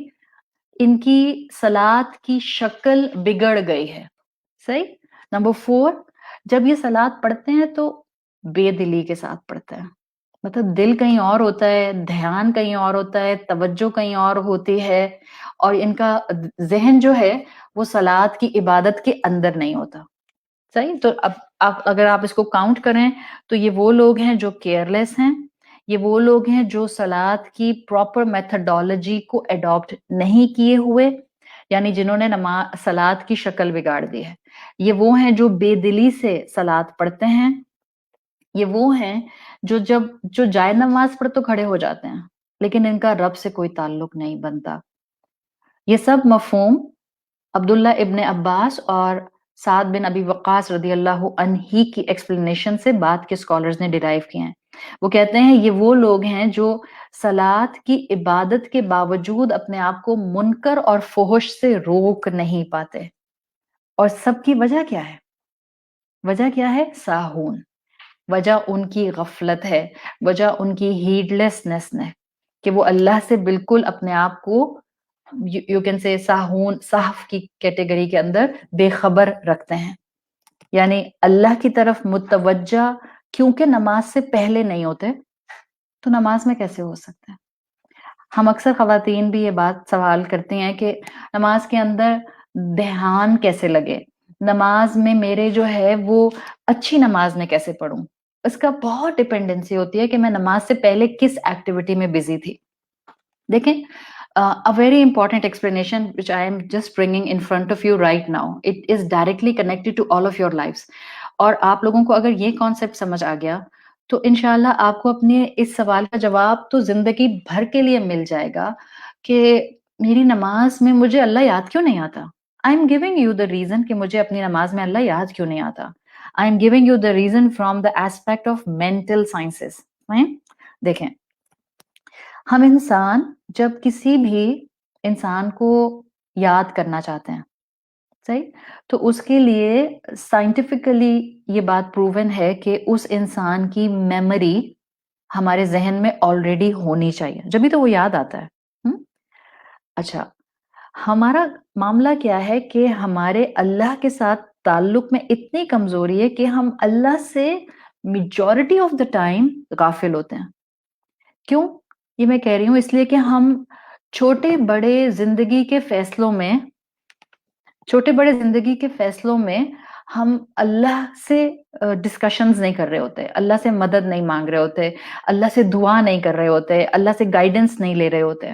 ان کی صلات کی شکل بگڑ گئی ہے. صحیح. نمبر فور، جب یہ صلات پڑھتے ہیں تو بے دلی کے ساتھ پڑھتے ہیں، مطلب دل کہیں اور ہوتا ہے، دھیان کہیں اور ہوتا ہے، توجہ کہیں اور ہوتی ہے، اور ان کا ذہن جو ہے وہ صلات کی عبادت کے اندر نہیں ہوتا. صحیح. تو اب اگر آپ اس کو کاؤنٹ کریں تو یہ وہ لوگ ہیں جو کیئرلیس ہیں، یہ وہ لوگ ہیں جو صلات کی پراپر میتھڈالوجی کو اڈاپٹ نہیں کیے ہوئے، یعنی جنہوں نے صلات کی شکل بگاڑ دی ہے. یہ وہ ہیں جو بے دلی سے صلات پڑھتے ہیں. یہ وہ ہیں جو جائے نماز پر تو کھڑے ہو جاتے ہیں لیکن ان کا رب سے کوئی تعلق نہیں بنتا. یہ سب مفہوم عبداللہ ابن عباس اور سعد بن ابی وقاص رضی اللہ عنہ کی ایکسپلینیشن سے بعد کے اسکالرز نے ڈیرائیو کیے ہیں. وہ کہتے ہیں یہ وہ لوگ ہیں جو صلات کی عبادت کے باوجود اپنے آپ کو منکر اور فحش سے روک نہیں پاتے. اور سب کی وجہ کیا ہے؟ وجہ کیا ہے؟ ساہون. وجہ ان کی غفلت ہے، وجہ ان کی ہیڈلیسنس ہے کہ وہ اللہ سے بالکل اپنے آپ کو یو کین سے ساہون صحف کی کیٹیگری کے اندر بے خبر رکھتے ہیں. یعنی اللہ کی طرف متوجہ کیونکہ نماز سے پہلے نہیں ہوتے تو نماز میں کیسے ہو سکتا ہے؟ ہم اکثر خواتین بھی یہ بات سوال کرتی ہیں کہ نماز کے اندر دھیان کیسے لگے، نماز میں میرے جو ہے وہ اچھی نماز میں کیسے پڑھوں. اس کا بہت ڈپینڈنسی ہوتی ہے کہ میں نماز سے پہلے کس ایکٹیویٹی میں بزی تھی. دیکھیں a very important explanation which I am just bringing in front of you right now, it is directly connected to all of your lives. اور آپ لوگوں کو اگر یہ کانسیپٹ سمجھ آ گیا تو انشاءاللہ آپ کو اپنے اس سوال کا جواب تو زندگی بھر کے لیے مل جائے گا کہ میری نماز میں مجھے اللہ یاد کیوں نہیں آتا. I am giving you the reason کہ مجھے اپنی نماز میں اللہ یاد کیوں نہیں آتا. I am giving you the reason from the aspect of mental sciences. دیکھیں، ہم انسان جب کسی بھی انسان کو یاد کرنا چاہتے ہیں، صحیح، تو اس کے لیے سائنٹیفکلی یہ بات پروون ہے کہ اس انسان کی میموری ہمارے ذہن میں آلریڈی ہونی چاہیے، جبھی تو وہ یاد آتا ہے. اچھا، ہمارا معاملہ کیا ہے کہ ہمارے اللہ کے ساتھ تعلق میں اتنی کمزوری ہے کہ ہم اللہ سے میجورٹی آف دا ٹائم غافل ہوتے ہیں. کیوں یہ میں کہہ رہی ہوں؟ اس لیے کہ ہم چھوٹے بڑے زندگی کے فیصلوں میں ہم اللہ سے ڈسکشنز نہیں کر رہے ہوتے، اللہ سے مدد نہیں مانگ رہے ہوتے، اللہ سے دعا نہیں کر رہے ہوتے، اللہ سے گائیڈنس نہیں لے رہے ہوتے.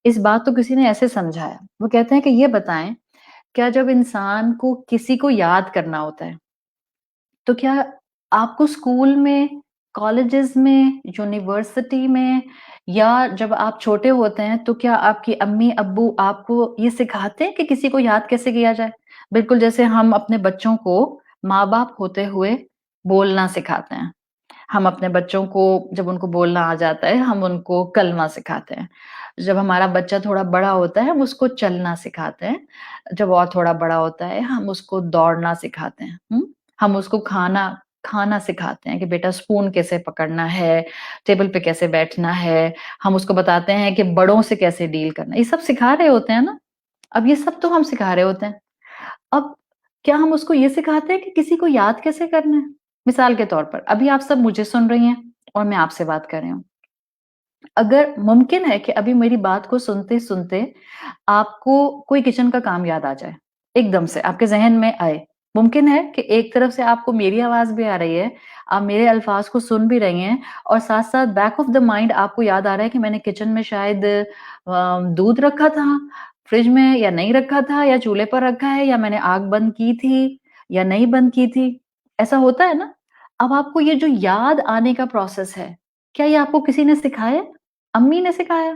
اس بات تو کسی نے ایسے سمجھایا. وہ کہتے ہیں کہ یہ بتائیں، کیا جب انسان کو کسی کو یاد کرنا ہوتا ہے تو کیا آپ کو اسکول میں، کالجز میں، یونیورسٹی میں، یا جب آپ چھوٹے ہوتے ہیں تو کیا آپ کی امی ابو آپ کو یہ سکھاتے ہیں کہ کسی کو یاد کیسے کیا جائے؟ بالکل جیسے ہم اپنے بچوں کو ماں باپ ہوتے ہوئے بولنا سکھاتے ہیں. ہم اپنے بچوں کو جب ان کو بولنا آ جاتا ہے ہم ان کو کلمہ سکھاتے ہیں. جب ہمارا بچہ تھوڑا بڑا ہوتا ہے ہم اس کو چلنا سکھاتے ہیں. جب اور تھوڑا بڑا ہوتا ہے ہم اس کو دوڑنا سکھاتے ہیں. ہم اس کو کھانا سکھاتے ہیں کہ بیٹا سپون کیسے پکڑنا ہے، ٹیبل پہ کیسے بیٹھنا ہے. ہم اس کو بتاتے ہیں کہ بڑوں سے کیسے ڈیل کرنا ہے. یہ سب سکھا رہے ہوتے ہیں نا. اب یہ سب تو ہم سکھا رہے ہوتے ہیں. اب کیا ہم اس کو یہ سکھاتے ہیں کہ کسی کو یاد کیسے کرنا ہے؟ مثال کے طور پر ابھی آپ سب مجھے سن رہی ہیں اور میں آپ سے بات کر رہی ہوں. اگر ممکن ہے کہ ابھی میری بات کو سنتے سنتے آپ کو کوئی کچن کا کام یاد آ جائے، ایک دم سے آپ کے ذہن میں آئے، ممکن ہے کہ ایک طرف سے آپ کو میری آواز بھی آ رہی ہے، آپ میرے الفاظ کو سن بھی رہی ہیں، اور ساتھ ساتھ بیک آف دا مائنڈ آپ کو یاد آ رہا ہے کہ میں نے کچن میں شاید دودھ رکھا تھا فریج میں، یا نہیں رکھا تھا، یا چولہے پر رکھا ہے، یا میں نے آگ بند کی تھی یا نہیں بند کی تھی. ایسا ہوتا ہے نا. اب آپ کو یہ جو یاد آنے کا پروسیس ہے، کیا یہ آپ کو کسی نے سکھایا؟ امی نے سکھایا؟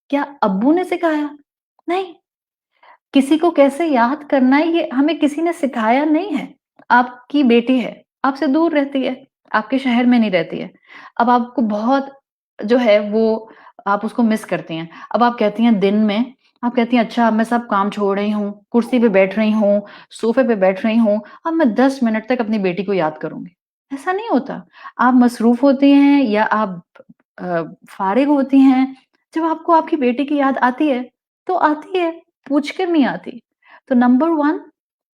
کیا ابو نے سکھایا؟ نہیں. کسی کو کیسے یاد کرنا ہے یہ ہمیں کسی نے سکھایا نہیں ہے. آپ کی بیٹی ہے، آپ سے دور رہتی ہے، آپ کے شہر میں نہیں رہتی ہے. اب آپ کو بہت جو ہے وہ آپ اس کو مس کرتی ہیں. اب آپ کہتی ہیں دن میں، آپ کہتی ہیں اچھا اب میں سب کام چھوڑ رہی ہوں، کرسی پہ بیٹھ رہی ہوں، صوفے پہ بیٹھ رہی ہوں، اب میں 10 منٹ تک اپنی بیٹی کو یاد کروں گی. ایسا نہیں ہوتا. آپ مصروف ہوتی ہیں یا آپ فارغ ہوتی ہیں. جب آپ کو آپ کی بیٹی کی یاد آتی ہے تو آتی ہے، پوچھ کر نہیں آتی. تو نمبر 1،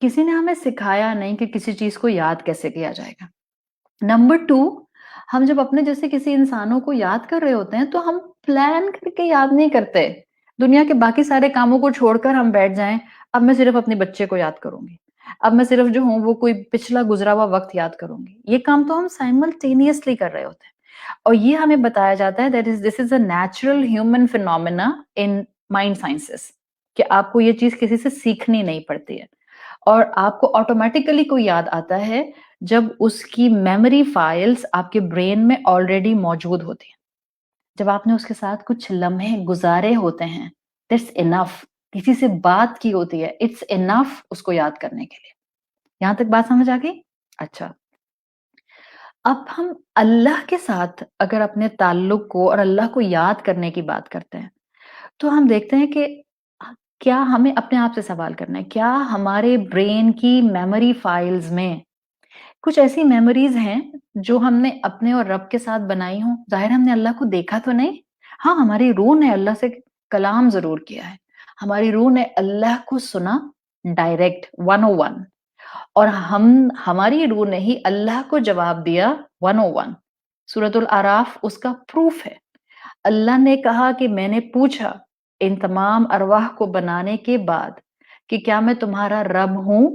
کسی نے ہمیں سکھایا نہیں کہ کسی چیز کو یاد کیسے کیا جائے گا. نمبر 2، ہم جب اپنے جیسے کسی انسانوں کو یاد کر رہے ہوتے ہیں تو ہم پلان کر کے یاد نہیں کرتے. دنیا کے باقی سارے کاموں کو چھوڑ کر ہم بیٹھ جائیں، اب میں صرف اپنے بچے کو یاد کروں گی، اب میں صرف جو ہوں وہ کوئی پچھلا گزرا ہوا وقت یاد کروں گی. یہ کام تو ہم سائملٹینیسلی کر رہے ہوتے ہیں. اور یہ ہمیں بتایا جاتا ہے this is a natural human phenomena in mind sciences, کہ آپ کو یہ چیز کسی سے سیکھنی نہیں پڑتی ہے، اور آپ کو آٹومیٹیکلی کوئی یاد آتا ہے جب اس کی میموری فائلز آپ کے برین میں آلریڈی موجود ہوتی ہیں. جب آپ نے اس کے ساتھ کچھ لمحے گزارے ہوتے ہیں، that's enough. کسی سے بات کی ہوتی ہے، it's enough اس کو یاد کرنے کے لیے. یہاں تک بات سمجھ آ گئی؟ اچھا. اب ہم اللہ کے ساتھ اگر اپنے تعلق کو اور اللہ کو یاد کرنے کی بات کرتے ہیں تو ہم دیکھتے ہیں کہ کیا ہمیں اپنے آپ سے سوال کرنا ہے، کیا ہمارے برین کی میموری فائلز میں کچھ ایسی میموریز ہیں جو ہم نے اپنے اور رب کے ساتھ بنائی ہوں؟ ظاہر ہم نے اللہ کو دیکھا تو نہیں، ہاں ہماری روح نے اللہ سے کلام ضرور کیا ہے، ہماری روح نے اللہ کو سنا ڈائریکٹ 101، اور ہماری روح نے ہی اللہ کو جواب دیا 101. سورۃ الاعراف اس کا پروف ہے. اللہ نے کہا کہ میں نے پوچھا ان تمام ارواح کو بنانے کے بعد کہ کیا میں تمہارا رب ہوں؟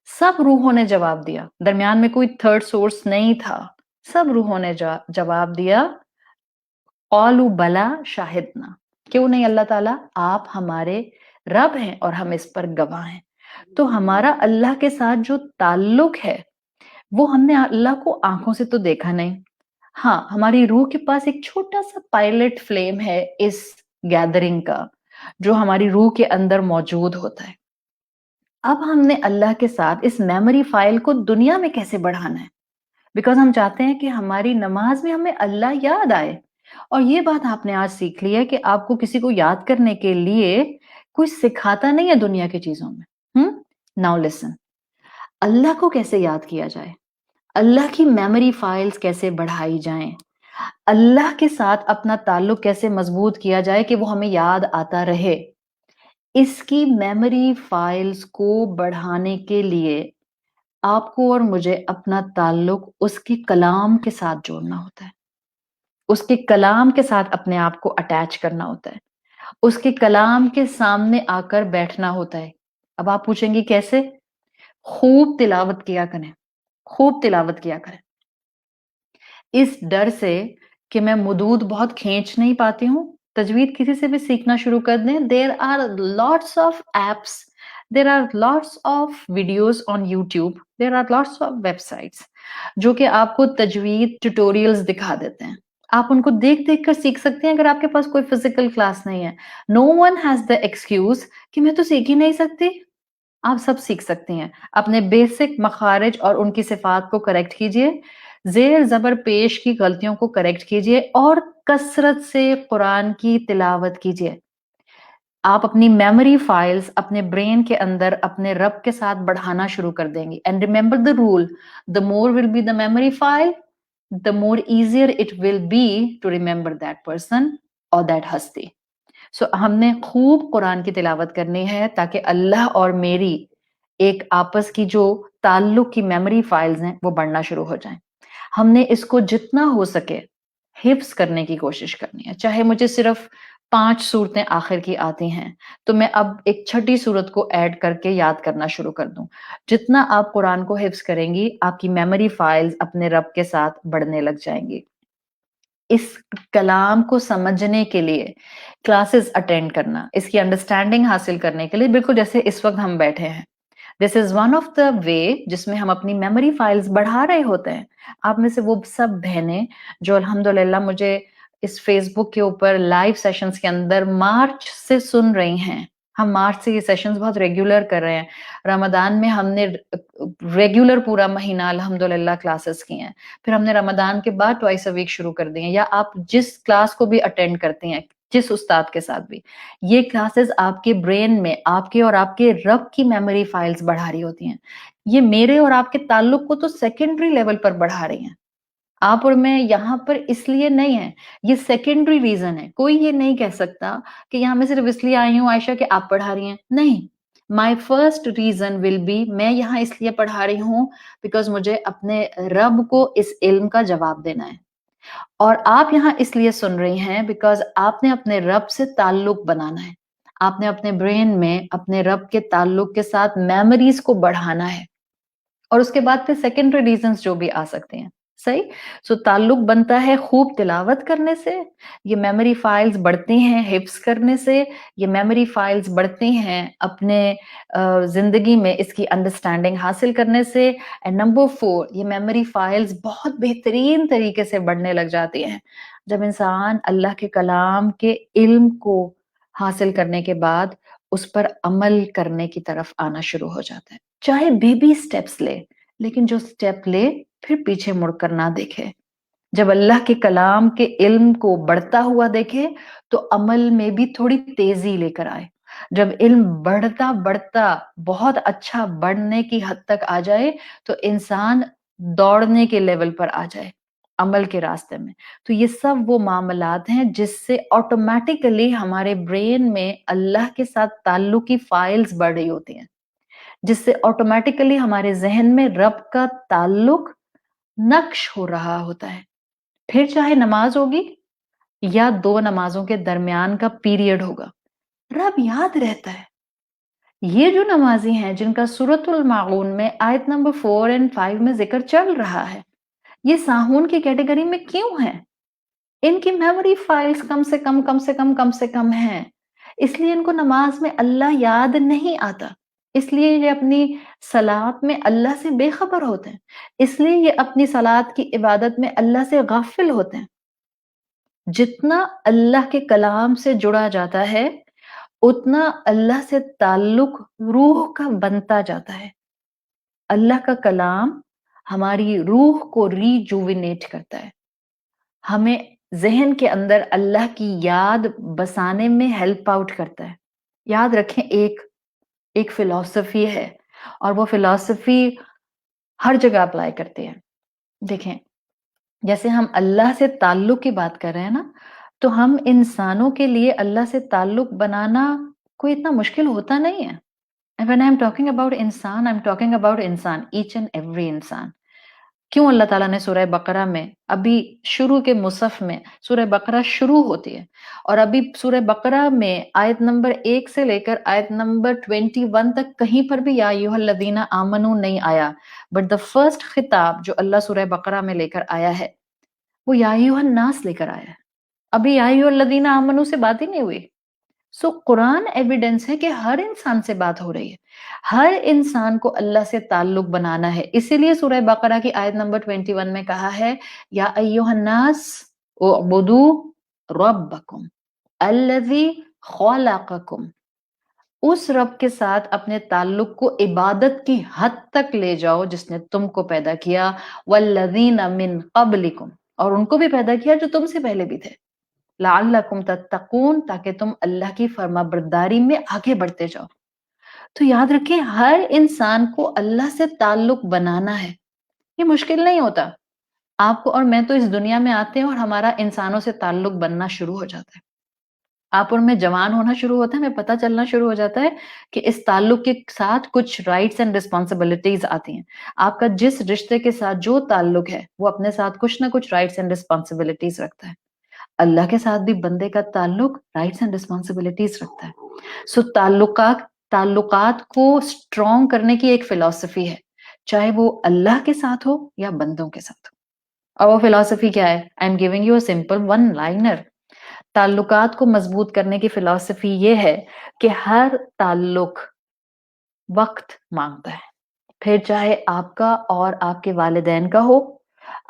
سب روحوں نے جواب دیا. درمیان میں کوئی تھرڈ سورس نہیں تھا. سب روحوں نے جواب دیا قالوا بلا شاہدنا. کیوں نہیں اللہ تعالیٰ؟ آپ ہمارے رب ہیں اور ہم اس پر گواہ ہیں. تو ہمارا اللہ کے ساتھ جو تعلق ہے وہ ہم نے اللہ کو آنکھوں سے تو دیکھا نہیں. ہاں ہماری روح کے پاس ایک چھوٹا سا پائلٹ فلیم ہے اس گیدرنگ کا، جو ہماری روح کے اندر موجود ہوتا ہے. اب ہم نے اللہ کے ساتھ اس میموری فائل کو دنیا میں کیسے بڑھانا ہے؟ بیکاز ہم چاہتے ہیں کہ ہماری نماز میں ہمیں اللہ یاد آئے. اور یہ بات آپ نے آج سیکھ لی ہے کہ آپ کو کسی کو یاد کرنے کے لیے کوئی سکھاتا نہیں ہے دنیا کی چیزوں میں. ناؤ لسن، اللہ کو کیسے یاد کیا جائے، اللہ کی میموری فائلز کیسے بڑھائی جائیں، اللہ کے ساتھ اپنا تعلق کیسے مضبوط کیا جائے کہ وہ ہمیں یاد آتا رہے. اس کی میموری فائلز کو بڑھانے کے لیے آپ کو اور مجھے اپنا تعلق اس کے کلام کے ساتھ جوڑنا ہوتا ہے. اس کے کلام کے ساتھ اپنے آپ کو اٹیچ کرنا ہوتا ہے. اس کے کلام کے سامنے آ کر بیٹھنا ہوتا ہے. اب آپ پوچھیں گے کیسے؟ خوب تلاوت کیا کریں، خوب تلاوت کیا کریں. اس ڈر سے کہ میں مدود بہت کھینچ نہیں پاتی ہوں، تجوید کسی سے بھی سیکھنا شروع کر دیں. There are lots of apps, there are lots of videos on YouTube, there are lots of websites جو کہ آپ کو تجوید ٹیوٹوریلز دکھا دیتے ہیں. آپ ان کو دیکھ دیکھ کر سیکھ سکتے ہیں اگر آپ کے پاس کوئی فزیکل کلاس نہیں ہے. نو ون ہیز دا ایکسکیوز کہ میں تو سیکھ ہی نہیں سکتی. آپ سب سیکھ سکتی ہیں. اپنے بیسک مخارج اور ان کی صفات کو کریکٹ کیجئے، زیر زبر پیش کی غلطیوں کو کریکٹ کیجئے، اور کثرت سے قرآن کی تلاوت کیجئے. آپ اپنی میموری فائلز اپنے برین کے اندر اپنے رب کے ساتھ بڑھانا شروع کر دیں گی. And remember the rule, the more will be the memory file, the more easier it will be to remember that person or that ہستی. سو ہم نے خوب قرآن کی تلاوت کرنی ہے تاکہ اللہ اور میری ایک آپس کی جو تعلق کی میموری فائلز ہیں وہ بڑھنا شروع ہو جائیں. ہم نے اس کو جتنا ہو سکے حفظ کرنے کی کوشش کرنی ہے. چاہے مجھے صرف 5 صورتیں آخر کی آتی ہیں، تو میں اب ایک چھٹی صورت کو ایڈ کر کے یاد کرنا شروع کر دوں. جتنا آپ قرآن کو حفظ کریں گی، آپ کی میموری فائلز اپنے رب کے ساتھ بڑھنے لگ جائیں گی. اس کلام کو سمجھنے کے لیے کلاسز اٹینڈ کرنا، اس کی انڈرسٹینڈنگ حاصل کرنے کے لیے، بالکل جیسے اس وقت ہم بیٹھے ہیں. دس از ون آف دا وے جس میں ہم اپنی میموری فائلز بڑھا رہے ہوتے ہیں. آپ میں سے وہ سب بہنیں جو الحمدللہ مجھے اس فیس بک کے اوپر لائیو سیشنز کے اندر مارچ سے سن رہی ہیں. ہم مارچ سے یہ سیشنز بہت ریگولر کر رہے ہیں. رمضان میں ہم نے ریگولر پورا مہینہ الحمدللہ کلاسز کی ہیں. پھر ہم نے رمضان کے بعد ٹوائس اے ویک شروع کر دی ہیں. یا آپ جس کلاس کو بھی اٹینڈ کرتے ہیں، جس استاد کے ساتھ بھی، یہ کلاسز آپ کے برین میں آپ کے اور آپ کے رب کی میموری فائلز بڑھا رہی ہوتی ہیں. یہ میرے اور آپ کے تعلق کو تو سیکنڈری لیول پر بڑھا رہی ہیں. آپ اور میں یہاں پر اس لیے نہیں ہیں، یہ سیکنڈری ریزن ہے. کوئی یہ نہیں کہہ سکتا کہ یہاں میں صرف اس لیے آئی ہوں عائشہ کہ آپ پڑھا رہی ہیں. نہیں، my first reason will be, میں یہاں اس لیے پڑھا رہی ہوں بیکاز مجھے اپنے رب کو اس علم کا جواب دینا ہے. اور آپ یہاں اس لیے سن رہی ہیں بیکاز آپ نے اپنے رب سے تعلق بنانا ہے. آپ نے اپنے برین میں اپنے رب کے تعلق کے ساتھ میموریز کو بڑھانا ہے. اور اس کے بعد پھر سیکنڈری ریزنز جو بھی آ سکتے ہیں. صحیح. سو تعلق بنتا ہے خوب تلاوت کرنے سے، یہ میموری فائلز بڑھتی ہیں حفظ کرنے سے، یہ میموری فائلز بڑھتی ہیں اپنے زندگی میں اس کی انڈرسٹینڈنگ حاصل کرنے سے. اینڈ نمبر 4، یہ میموری فائلز بہت بہترین طریقے سے بڑھنے لگ جاتی ہیں جب انسان اللہ کے کلام کے علم کو حاصل کرنے کے بعد اس پر عمل کرنے کی طرف آنا شروع ہو جاتا ہے. چاہے بیبی سٹیپس لے، لیکن جو سٹیپ لے پھر پیچھے مڑ کر نہ دیکھے. جب اللہ کے کلام کے علم کو بڑھتا ہوا دیکھے تو عمل میں بھی تھوڑی تیزی لے کر آئے. جب علم بڑھتا بڑھتا بہت اچھا بڑھنے کی حد تک آ جائے تو انسان دوڑنے کے لیول پر آ جائے عمل کے راستے میں. تو یہ سب وہ معاملات ہیں جس سے آٹومیٹیکلی ہمارے برین میں اللہ کے ساتھ تعلق کی فائلز بڑھ رہی ہوتی ہیں، جس سے آٹومیٹیکلی ہمارے ذہن میں رب کا تعلق نقش ہو رہا ہوتا ہے. پھر چاہے نماز ہوگی یا 2 نمازوں کے درمیان کا پیریڈ ہوگا، رب یاد رہتا ہے. یہ جو نمازی ہیں جن کا سورۃ الماعون میں آیت نمبر 4 اور 5 میں ذکر چل رہا ہے، یہ ساہون کی کیٹیگری میں کیوں ہیں؟ ان کی میموری فائلز کم سے کم ہیں. اس لیے ان کو نماز میں اللہ یاد نہیں آتا. اس لیے یہ اپنی صلات میں اللہ سے بے خبر ہوتے ہیں. اس لیے یہ اپنی صلات کی عبادت میں اللہ سے غافل ہوتے ہیں. جتنا اللہ کے کلام سے جڑا جاتا ہے اتنا اللہ سے تعلق روح کا بنتا جاتا ہے. اللہ کا کلام ہماری روح کو ریجوینیٹ کرتا ہے، ہمیں ذہن کے اندر اللہ کی یاد بسانے میں ہیلپ آؤٹ کرتا ہے. یاد رکھیں ایک فلسفی ہے اور وہ فلسفی ہر جگہ اپلائی کرتے ہیں. دیکھیں جیسے ہم اللہ سے تعلق کی بات کر رہے ہیں نا، تو ہم انسانوں کے لیے اللہ سے تعلق بنانا کوئی اتنا مشکل ہوتا نہیں ہے. When I'm talking about انسان، I'm talking about انسان، each and every انسان. کیوں اللہ تعالیٰ نے سورہ بقرہ میں ابھی شروع کے مصحف میں سورہ بقرہ شروع ہوتی ہے اور ابھی سورہ بقرہ میں آیت نمبر 1 سے لے کر آیت نمبر 21 تک کہیں پر بھی یا ایھا الذین آمنو نہیں آیا، بٹ دا فرسٹ خطاب جو اللہ سورہ بقرہ میں لے کر آیا ہے وہ یا ایھا الناس لے کر آیا ہے. ابھی یا ایھا الذین آمنو سے بات ہی نہیں ہوئی. سو قرآن ایویڈنس ہے کہ ہر انسان سے بات ہو رہی ہے. ہر انسان کو اللہ سے تعلق بنانا ہے. اسی لیے سورہ بقرہ کی آیت نمبر 21 میں کہا ہے یا ایھا الناس اعبدوا ربکم الذی خلقکم. اس رب کے ساتھ اپنے تعلق کو عبادت کی حد تک لے جاؤ جس نے تم کو پیدا کیا، والذین من قبلکم، اور ان کو بھی پیدا کیا جو تم سے پہلے بھی تھے، لعلکم تتقون، تاکہ تم اللہ کی فرما برداری میں آگے بڑھتے جاؤ. تو یاد رکھیں ہر انسان کو اللہ سے تعلق بنانا ہے. یہ مشکل نہیں ہوتا. آپ کو اور میں تو اس دنیا میں آتے ہیں اور ہمارا انسانوں سے تعلق بننا شروع ہو جاتا ہے. آپ اور میں جوان ہونا شروع ہوتا ہے، ہمیں پتہ چلنا شروع ہو جاتا ہے کہ اس تعلق کے ساتھ کچھ رائٹس اینڈ رسپانسبلٹیز آتی ہیں. آپ کا جس رشتے کے ساتھ جو تعلق ہے وہ اپنے ساتھ کچھ نہ کچھ رائٹس اینڈ رسپانسبلٹیز رکھتا ہے. اللہ کے ساتھ بھی بندے کا تعلق رائٹس اینڈ رسپانسبلٹیز رکھتا ہے. سو تعلقات کو اسٹرانگ کرنے کی ایک فلسفی ہے، چاہے وہ اللہ کے ساتھ ہو یا بندوں کے ساتھ ہو. اور وہ فلسفی کیا ہے؟ I am giving you a simple one liner. تعلقات کو مضبوط کرنے کی فلسفی یہ ہے کہ ہر تعلق وقت مانگتا ہے، پھر چاہے آپ کا اور آپ کے والدین کا ہو،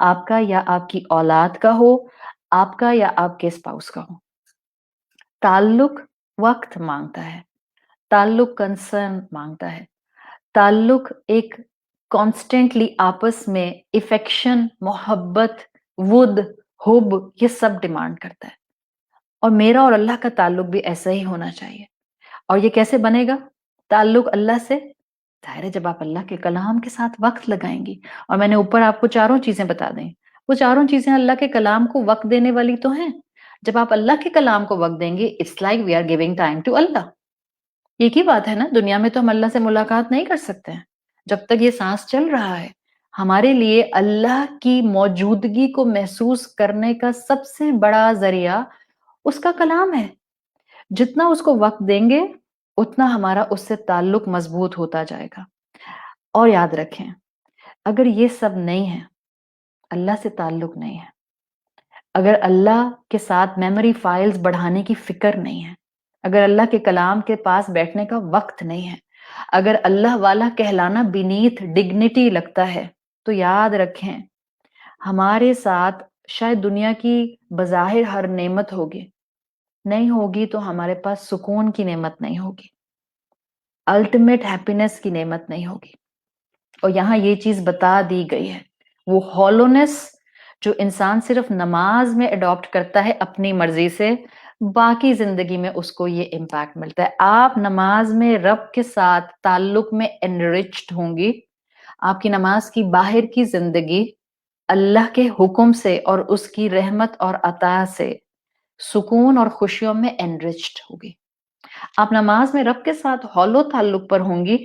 آپ کا یا آپ کی اولاد کا ہو، آپ کا یا آپ کے اسپاؤس کا ہو. تعلق وقت مانگتا ہے، تعلق کنسرن مانگتا ہے، تعلق ایک کانسٹنٹلی آپس میں افیکشن، محبت، ود، حب، یہ سب ڈیمانڈ کرتا ہے. اور میرا اور اللہ کا تعلق بھی ایسا ہی ہونا چاہیے. اور یہ کیسے بنے گا تعلق اللہ سے؟ ظاہر ہے جب آپ اللہ کے کلام کے ساتھ وقت لگائیں گی. اور میں نے اوپر آپ کو چاروں چیزیں بتا دیں، وہ چاروں چیزیں اللہ کے کلام کو وقت دینے والی تو ہیں. جب آپ اللہ کے کلام کو وقت دیں گے، it's like we are giving time to Allah. ایک ہی بات ہے نا، دنیا میں تو ہم اللہ سے ملاقات نہیں کر سکتے ہیں جب تک یہ سانس چل رہا ہے. ہمارے لیے اللہ کی موجودگی کو محسوس کرنے کا سب سے بڑا ذریعہ اس کا کلام ہے. جتنا اس کو وقت دیں گے اتنا ہمارا اس سے تعلق مضبوط ہوتا جائے گا. اور یاد رکھیں، اگر یہ سب نہیں ہے، اللہ سے تعلق نہیں ہے، اگر اللہ کے ساتھ میموری فائلز بڑھانے کی فکر نہیں ہے، اگر اللہ کے کلام کے پاس بیٹھنے کا وقت نہیں ہے، اگر اللہ والا کہلانا بینیتھ ڈگنیٹی لگتا ہے، تو یاد رکھیں ہمارے ساتھ شاید دنیا کی بظاہر ہر نعمت ہوگی، نہیں ہوگی تو ہمارے پاس سکون کی نعمت نہیں ہوگی، الٹیمیٹ ہیپینس کی نعمت نہیں ہوگی. اور یہاں یہ چیز بتا دی گئی ہے، وہ ہالونس جو انسان صرف نماز میں اڈاپٹ کرتا ہے اپنی مرضی سے، باقی زندگی میں اس کو یہ امپیکٹ ملتا ہے. آپ نماز میں رب کے ساتھ تعلق میں انرچڈ ہوں گی، آپ کی نماز کی باہر کی زندگی اللہ کے حکم سے اور اس کی رحمت اور عطا سے سکون اور خوشیوں میں انرچڈ ہوگی. آپ نماز میں رب کے ساتھ ہولو تعلق پر ہوں گی،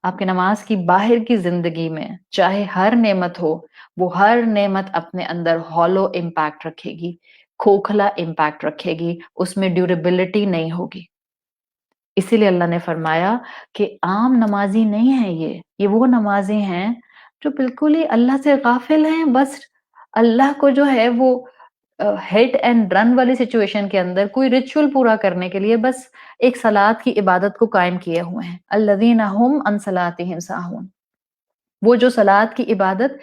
آپ کی نماز کی باہر کی زندگی میں چاہے ہر نعمت ہو، وہ ہر نعمت اپنے اندر ہولو امپیکٹ رکھے گی، کھوکھلا امپیکٹ رکھے گی، اس میں ڈیوریبلٹی نہیں ہوگی. اسی لیے اللہ نے فرمایا کہ عام نمازی نہیں ہے، یہ وہ نمازی ہیں جو بالکل ہی اللہ سے غافل ہیں. بس اللہ کو جو ہے وہ ہٹ اینڈ رن والی سچویشن کے اندر کوئی ریچول پورا کرنے کے لیے بس ایک صلات کی عبادت کو قائم کیے ہوئے ہیں. الذین هم عن صلاتهم ساہون، وہ جو صلات کی عبادت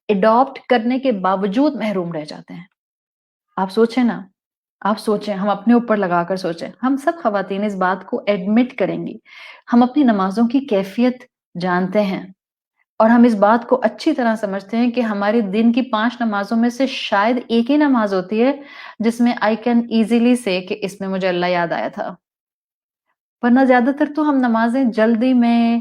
اڈاپٹ کرنے کے باوجود محروم رہ جاتے ہیں. آپ سوچیں نا، آپ سوچیں، ہم اپنے اوپر لگا کر سوچیں، ہم سب خواتین اس بات کو ایڈمٹ کریں گی، ہم اپنی نمازوں کی کیفیت جانتے ہیں اور ہم اس بات کو اچھی طرح سمجھتے ہیں کہ ہماری دن کی 5 نمازوں میں سے شاید ایک ہی نماز ہوتی ہے جس میں آئی کین ایزیلی سے کہ اس میں مجھے اللہ یاد آیا تھا. ورنہ زیادہ تر تو ہم نمازیں جلدی میں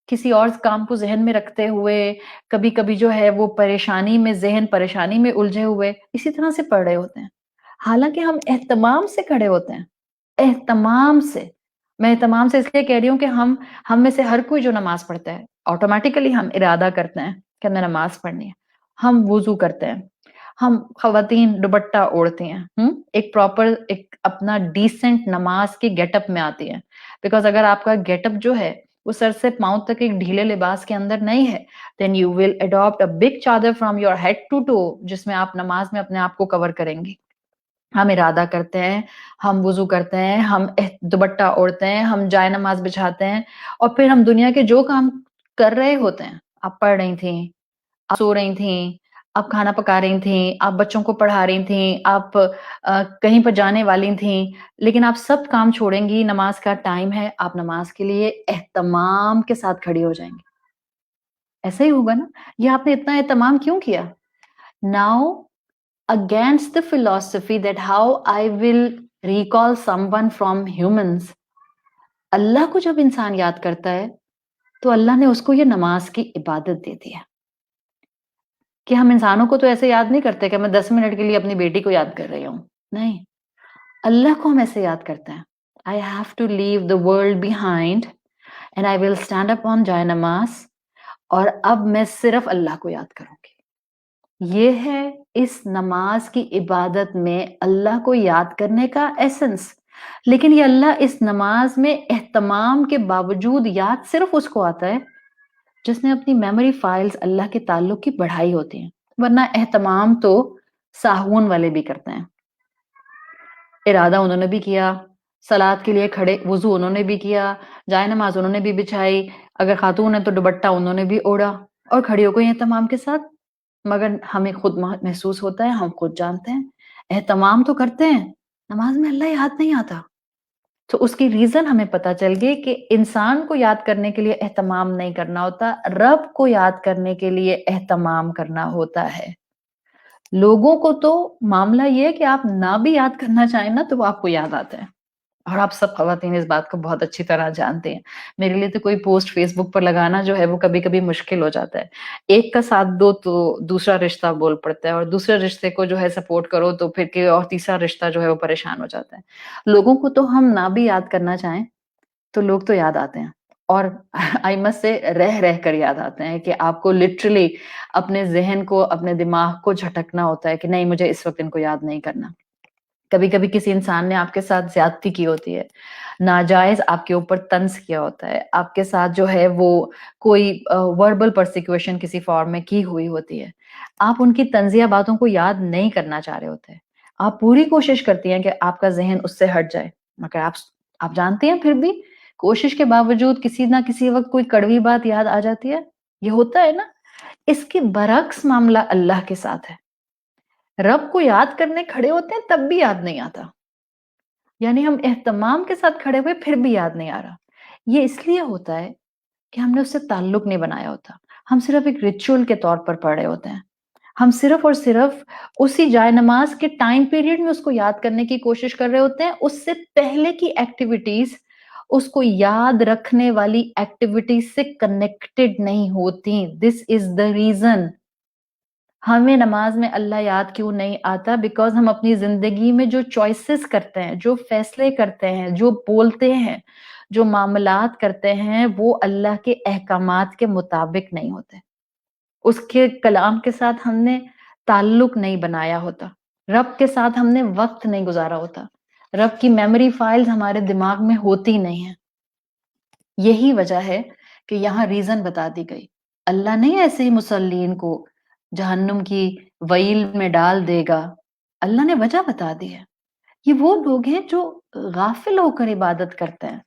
کسی اور کام کو ذہن میں رکھتے ہوئے، کبھی کبھی جو ہے وہ پریشانی میں ذہن پریشانی میں الجھے ہوئے اسی طرح سے پڑھ رہے ہوتے ہیں. حالانکہ ہم اہتمام سے کھڑے ہوتے ہیں، اہتمام سے. میں اہتمام سے اس لیے کہہ رہی ہوں کہ ہم میں سے ہر کوئی جو نماز پڑھتا ہے آٹومیٹیکلی ہم ارادہ کرتے ہیں کہ ہمیں نماز پڑھنی ہے. ہم وضو کرتے ہیں، ہم خواتین دوپٹہ اوڑھتی ہیں، ایک پراپر ایک اپنا ڈیسنٹ نماز کی گیٹ اپ میں آتی ہیں. بیکاز اگر آپ کا گیٹ اپ جو ہے وہ سر سے پاؤں تک ایک ڈھیلے لباس کے اندر نہیں ہے، then you will adapt a big chadar from your head to toe, جس میں آپ نماز میں اپنے آپ کو کور کریں گی. ہم ارادہ کرتے ہیں، ہم وضو کرتے ہیں، ہم دوپٹہ اوڑھتے ہیں، ہم جائے نماز بچھاتے ہیں، اور پھر ہم دنیا کے جو کام کر رہے ہوتے ہیں، آپ پڑھ رہی تھیں، آپ سو رہی تھیں، آپ کھانا پکا رہی تھیں، آپ بچوں کو پڑھا رہی تھیں، آپ کہیں پر جانے والی تھیں، لیکن آپ سب کام چھوڑیں گی، نماز کا ٹائم ہے، آپ نماز کے لیے اہتمام کے ساتھ کھڑی ہو جائیں گی. ایسا ہی ہوگا نا؟ یہ آپ نے اتنا اہتمام کیوں کیا؟ Now against the philosophy that how I will recall someone from humans، اللہ کو جب انسان یاد کرتا ہے تو اللہ نے اس کو یہ نماز کی عبادت دے دی ہے. کہ ہم انسانوں کو تو ایسے یاد نہیں کرتے کہ میں 10 منٹ کے لیے اپنی بیٹی کو یاد کر رہی ہوں، نہیں، اللہ کو ہم ایسے یاد کرتے ہیں. I have to leave the world behind and I will stand up on جائے نماز، اور اب میں صرف اللہ کو یاد کروں گی. یہ ہے اس نماز کی عبادت میں اللہ کو یاد کرنے کا ایسنس، لیکن یہ اللہ اس نماز میں اہتمام کے باوجود یاد صرف اس کو آتا ہے جس نے اپنی میموری فائلز اللہ کے تعلق کی بڑھائی ہوتی ہیں، ورنہ اہتمام تو ساہون والے بھی کرتے ہیں۔ ارادہ انہوں نے بھی کیا، صلات کے لیے کھڑے، وضو انہوں نے بھی کیا، جائے نماز انہوں نے بھی بچھائی، اگر خاتون ہے تو دوپٹہ انہوں نے بھی اوڑھا اور کھڑی ہو گئی اہتمام کے ساتھ، مگر ہمیں خود محسوس ہوتا ہے، ہم خود جانتے ہیں اہتمام تو کرتے ہیں، نماز میں اللہ یاد نہیں آتا۔ تو اس کی ریزن ہمیں پتا چل گئی کہ انسان کو یاد کرنے کے لیے اہتمام نہیں کرنا ہوتا، رب کو یاد کرنے کے لیے اہتمام کرنا ہوتا ہے۔ لوگوں کو تو معاملہ یہ ہے کہ آپ نہ بھی یاد کرنا چاہیں نا تو وہ آپ کو یاد آتا ہے، اور آپ سب خواتین اس بات کو بہت اچھی طرح جانتے ہیں۔ میرے لیے تو کوئی پوسٹ فیس بک پر لگانا جو ہے وہ کبھی کبھی مشکل ہو جاتا ہے، ایک کا ساتھ دو تو دوسرا رشتہ بول پڑتا ہے، اور دوسرے رشتے کو جو ہے سپورٹ کرو تو پھر کہ اور تیسرا رشتہ جو ہے وہ پریشان ہو جاتا ہے۔ لوگوں کو تو ہم نہ بھی یاد کرنا چاہیں تو لوگ تو یاد آتے ہیں، اور آئمت سے رہ رہ کر یاد آتے ہیں کہ آپ کو لٹرلی اپنے ذہن کو، اپنے دماغ کو جھٹکنا ہوتا ہے کہ نہیں مجھے اس وقت ان کو یاد نہیں کرنا۔ کبھی کبھی کسی انسان نے آپ کے ساتھ زیادتی کی ہوتی ہے، ناجائز آپ کے اوپر طنز کیا ہوتا ہے، آپ کے ساتھ جو ہے وہ کوئی وربل پرسیکیوشن کسی فارم میں کی ہوئی ہوتی ہے، آپ ان کی طنزیہ باتوں کو یاد نہیں کرنا چاہ رہے ہوتے، آپ پوری کوشش کرتی ہیں کہ آپ کا ذہن اس سے ہٹ جائے، مگر آپ جانتے ہیں پھر بھی کوشش کے باوجود کسی نہ کسی وقت کوئی کڑوی بات یاد آ جاتی ہے، یہ ہوتا ہے نا۔ اس کے برعکس معاملہ اللہ کے ساتھ ہے، رب کو یاد کرنے کھڑے ہوتے ہیں تب بھی یاد نہیں آتا، یعنی ہم اہتمام کے ساتھ کھڑے ہوئے پھر بھی یاد نہیں آ رہا۔ یہ اس لیے ہوتا ہے کہ ہم نے اس سے تعلق نہیں بنایا ہوتا، ہم صرف ایک ریچول کے طور پر پڑھ رہے ہوتے ہیں، ہم صرف اور صرف اسی جائے نماز کے ٹائم پیریڈ میں اس کو یاد کرنے کی کوشش کر رہے ہوتے ہیں، اس سے پہلے کی ایکٹیویٹیز اس کو یاد رکھنے والی ایکٹیویٹیز سے کنیکٹڈ نہیں ہوتی۔ دس از دا ریزن ہمیں نماز میں اللہ یاد کیوں نہیں آتا، بیکاز ہم اپنی زندگی میں جو چوائسز کرتے ہیں، جو فیصلے کرتے ہیں، جو بولتے ہیں، جو معاملات کرتے ہیں، وہ اللہ کے احکامات کے مطابق نہیں ہوتے، اس کے کلام کے ساتھ ہم نے تعلق نہیں بنایا ہوتا، رب کے ساتھ ہم نے وقت نہیں گزارا ہوتا، رب کی میموری فائلز ہمارے دماغ میں ہوتی نہیں ہیں۔ یہی وجہ ہے کہ یہاں ریزن بتا دی گئی، اللہ نہیں ایسے ہی مسلین کو جہنم کی ویل میں ڈال دے گا، اللہ نے وجہ بتا دی ہے۔ یہ وہ لوگ ہیں جو غافل ہو کر عبادت کرتے ہیں،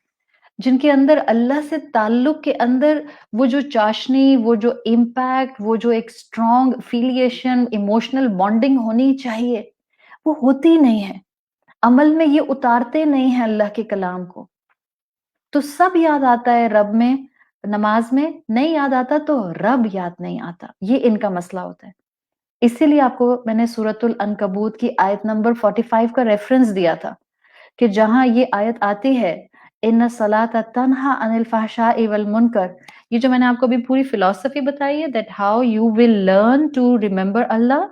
جن کے اندر اللہ سے تعلق کے اندر وہ جو چاشنی، وہ جو امپیکٹ، وہ جو ایک اسٹرانگ فیلیشن، ایموشنل بانڈنگ ہونی چاہیے، وہ ہوتی نہیں ہے، عمل میں یہ اتارتے نہیں ہیں اللہ کے کلام کو۔ تو سب یاد آتا ہے رب میں، نماز میں نہیں یاد آتا تو رب یاد نہیں آتا، یہ ان کا مسئلہ ہوتا ہے۔ اسی لیے آپ کو میں نے سورۃ العنکبوت کی آیت نمبر 45 کا ریفرنس دیا تھا کہ جہاں یہ آیت آتی ہے ان الصلاۃ تنہا عن الفحشاء والمنکر، یہ جو میں نے آپ کو ابھی پوری فلسفی بتائی ہے that how you will learn to remember Allah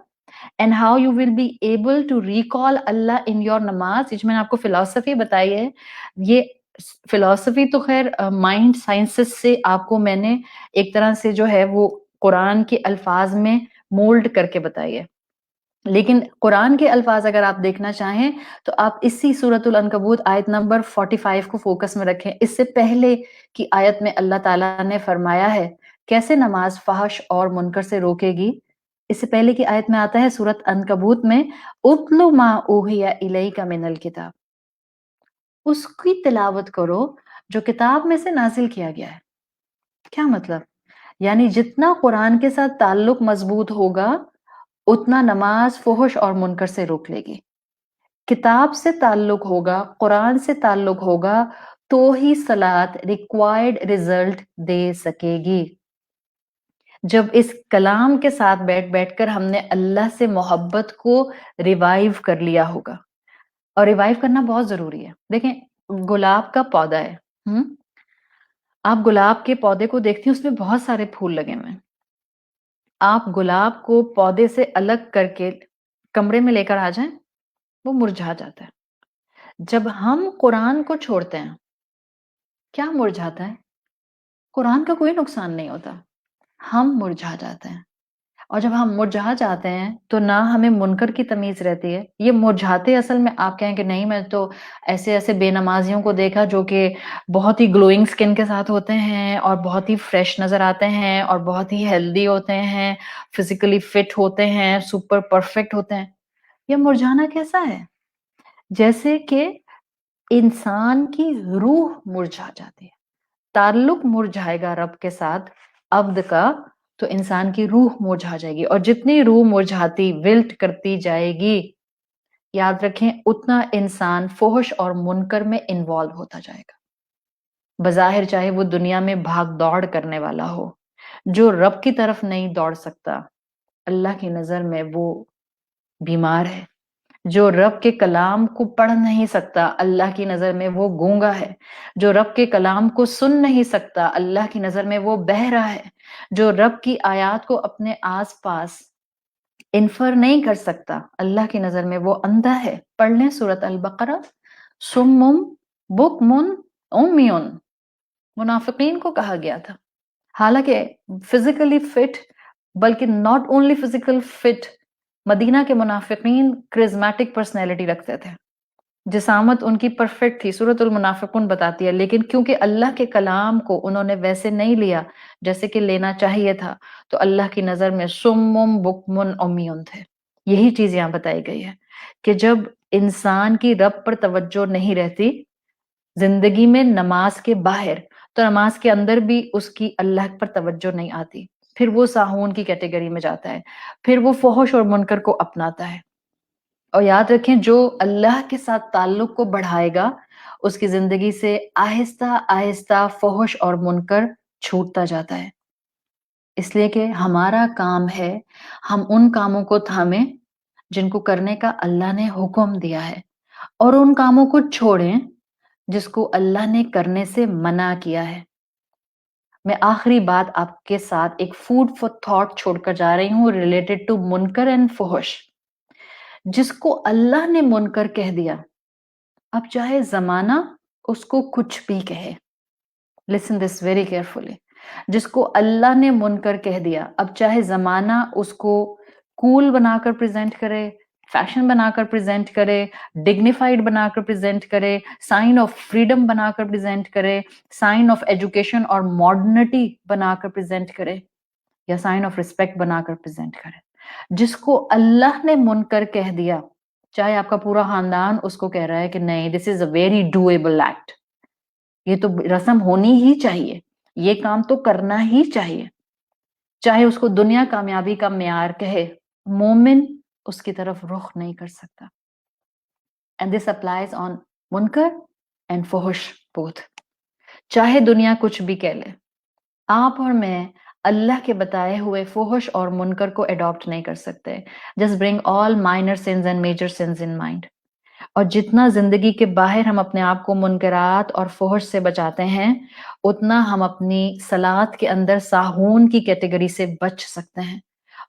and how you will be able to recall Allah in your نماز، یہ جو میں نے آپ کو فلسفی بتائی ہے، یہ فلسفی تو خیر مائنڈ سائنسز سے آپ کو میں نے ایک طرح سے جو ہے وہ قرآن کے الفاظ میں مولڈ کر کے بتائی ہے، لیکن قرآن کے الفاظ اگر آپ دیکھنا چاہیں تو آپ اسی سورۃ العنکبوت آیت نمبر 45 کو فوکس میں رکھیں۔ اس سے پہلے کی آیت میں اللہ تعالیٰ نے فرمایا ہے کیسے نماز فحش اور منکر سے روکے گی۔ اس سے پہلے کی آیت میں آتا ہے سورۃ عنکبوت میں اتل ما اوحی الیک من الکتاب، اس کی تلاوت کرو جو کتاب میں سے نازل کیا گیا ہے۔ کیا مطلب؟ یعنی جتنا قرآن کے ساتھ تعلق مضبوط ہوگا اتنا نماز فحش اور منکر سے روک لے گی، کتاب سے تعلق ہوگا، قرآن سے تعلق ہوگا تو ہی صلات ریکوائرڈ رزلٹ دے سکے گی۔ جب اس کلام کے ساتھ بیٹھ کر ہم نے اللہ سے محبت کو ریوائیو کر لیا ہوگا، اور ریوائیو کرنا بہت ضروری ہے۔ دیکھیں گلاب کا پودا ہے، آپ گلاب کے پودے کو دیکھتی ہیں، اس میں بہت سارے پھول لگے ہوئے ہیں، آپ گلاب کو پودے سے الگ کر کے کمرے میں لے کر آ جائیں، وہ مرجھا جاتا ہے۔ جب ہم قرآن کو چھوڑتے ہیں کیا مرجھاتا ہے؟ قرآن کا کوئی نقصان نہیں ہوتا، ہم مرجھا جاتے ہیں، اور جب ہم مرجھا جاتے ہیں تو نہ ہمیں منکر کی تمیز رہتی ہے. یہ مرجھاتے اصل میں آپ کہیں کہ نہیں، میں تو ایسے ایسے بے نمازیوں کو دیکھا جو کہ بہت ہی گلوئنگ سکن کے ساتھ ہوتے ہیں اور بہت ہی فریش نظر آتے ہیں اور بہت ہی ہیلدی ہوتے ہیں، فزیکلی فٹ ہوتے ہیں، سپر پرفیکٹ ہوتے ہیں. یہ مرجھانا کیسا ہے؟ جیسے کہ انسان کی روح مرجھا جاتی ہے. تعلق مرجھائے گا رب کے ساتھ عبد کا تو انسان کی روح مرجھا جائے گی، اور جتنی روح مرجھاتی ولٹ کرتی جائے گی، یاد رکھیں اتنا انسان فحش اور منکر میں انوالو ہوتا جائے گا. بظاہر چاہے وہ دنیا میں بھاگ دوڑ کرنے والا ہو، جو رب کی طرف نہیں دوڑ سکتا اللہ کی نظر میں وہ بیمار ہے. جو رب کے کلام کو پڑھ نہیں سکتا اللہ کی نظر میں وہ گونگا ہے. جو رب کے کلام کو سن نہیں سکتا اللہ کی نظر میں وہ بہرا ہے. جو رب کی آیات کو اپنے آس پاس انفر نہیں کر سکتا اللہ کی نظر میں وہ اندھا ہے. پڑھ لیں سورۃ البقرہ. سمم بکمن امیون منافقین کو کہا گیا تھا، حالانکہ فزیکلی فٹ، بلکہ ناٹ اونلی فزیکل فٹ، مدینہ کے منافقین کرزمیٹک پرسنالٹی رکھتے تھے، جسامت ان کی پرفیکٹ تھی، سورۃ المنافقون بتاتی ہے. لیکن کیونکہ اللہ کے کلام کو انہوں نے ویسے نہیں لیا جیسے کہ لینا چاہیے تھا، تو اللہ کی نظر میں سمم بکمن امیون تھے. یہی چیز یہاں بتائی گئی ہے کہ جب انسان کی رب پر توجہ نہیں رہتی زندگی میں، نماز کے باہر تو نماز کے اندر بھی اس کی اللہ پر توجہ نہیں آتی، پھر وہ ساہون کی کیٹیگری میں جاتا ہے، پھر وہ فحش اور منکر کو اپناتا ہے. اور یاد رکھیں جو اللہ کے ساتھ تعلق کو بڑھائے گا اس کی زندگی سے آہستہ آہستہ فحش اور منکر چھوٹتا جاتا ہے. اس لیے کہ ہمارا کام ہے ہم ان کاموں کو تھامیں جن کو کرنے کا اللہ نے حکم دیا ہے، اور ان کاموں کو چھوڑیں جس کو اللہ نے کرنے سے منع کیا ہے. میں آخری بات آپ کے ساتھ ایک فوڈ فار تھاٹ چھوڑ کر جا رہی ہوں ریلیٹڈ ٹو منکر اینڈ فحش. جس کو اللہ نے منکر کہہ دیا، اب چاہے زمانہ اس کو کچھ بھی کہے، listen this very carefully. جس کو اللہ نے منکر کہہ دیا، اب چاہے زمانہ اس کو کول بنا کر پریزنٹ کرے، فیشن بنا کر پریزنٹ کرے، ڈگنیفائڈ بنا کر پریزنٹ کرے، سائن آف فریڈم بنا کر پریزنٹ کرے، سائن آف ایجوکیشن اور ماڈرنٹی بنا کر پریزنٹ کرے، یا سائن آف ریسپیکٹ بنا کر پریزنٹ کرے، جس کو اللہ نے منکر کہہ دیا، چاہے آپ کا پورا خاندان اس کو کہہ رہا ہے کہ نہیں دس is a very doable act, یہ تو رسم ہونی ہی چاہیے، یہ کام تو کرنا ہی چاہیے، چاہے اس کو دنیا کامیابی کا معیار کہے، مومن اس کی طرف رخ نہیں کر سکتا. And this applies on منکر and فحش both. چاہے دنیا کچھ بھی کہہ لے، آپ اور میں اللہ کے بتائے ہوئے فحش اور منکر کو اڈاپٹ نہیں کر سکتے. Just bring all minor sins and major sins in mind. اور جتنا زندگی کے باہر ہم اپنے آپ کو منکرات اور فحش سے بچاتے ہیں، اتنا ہم اپنی صلات کے اندر ساہون کی کیٹیگری سے بچ سکتے ہیں،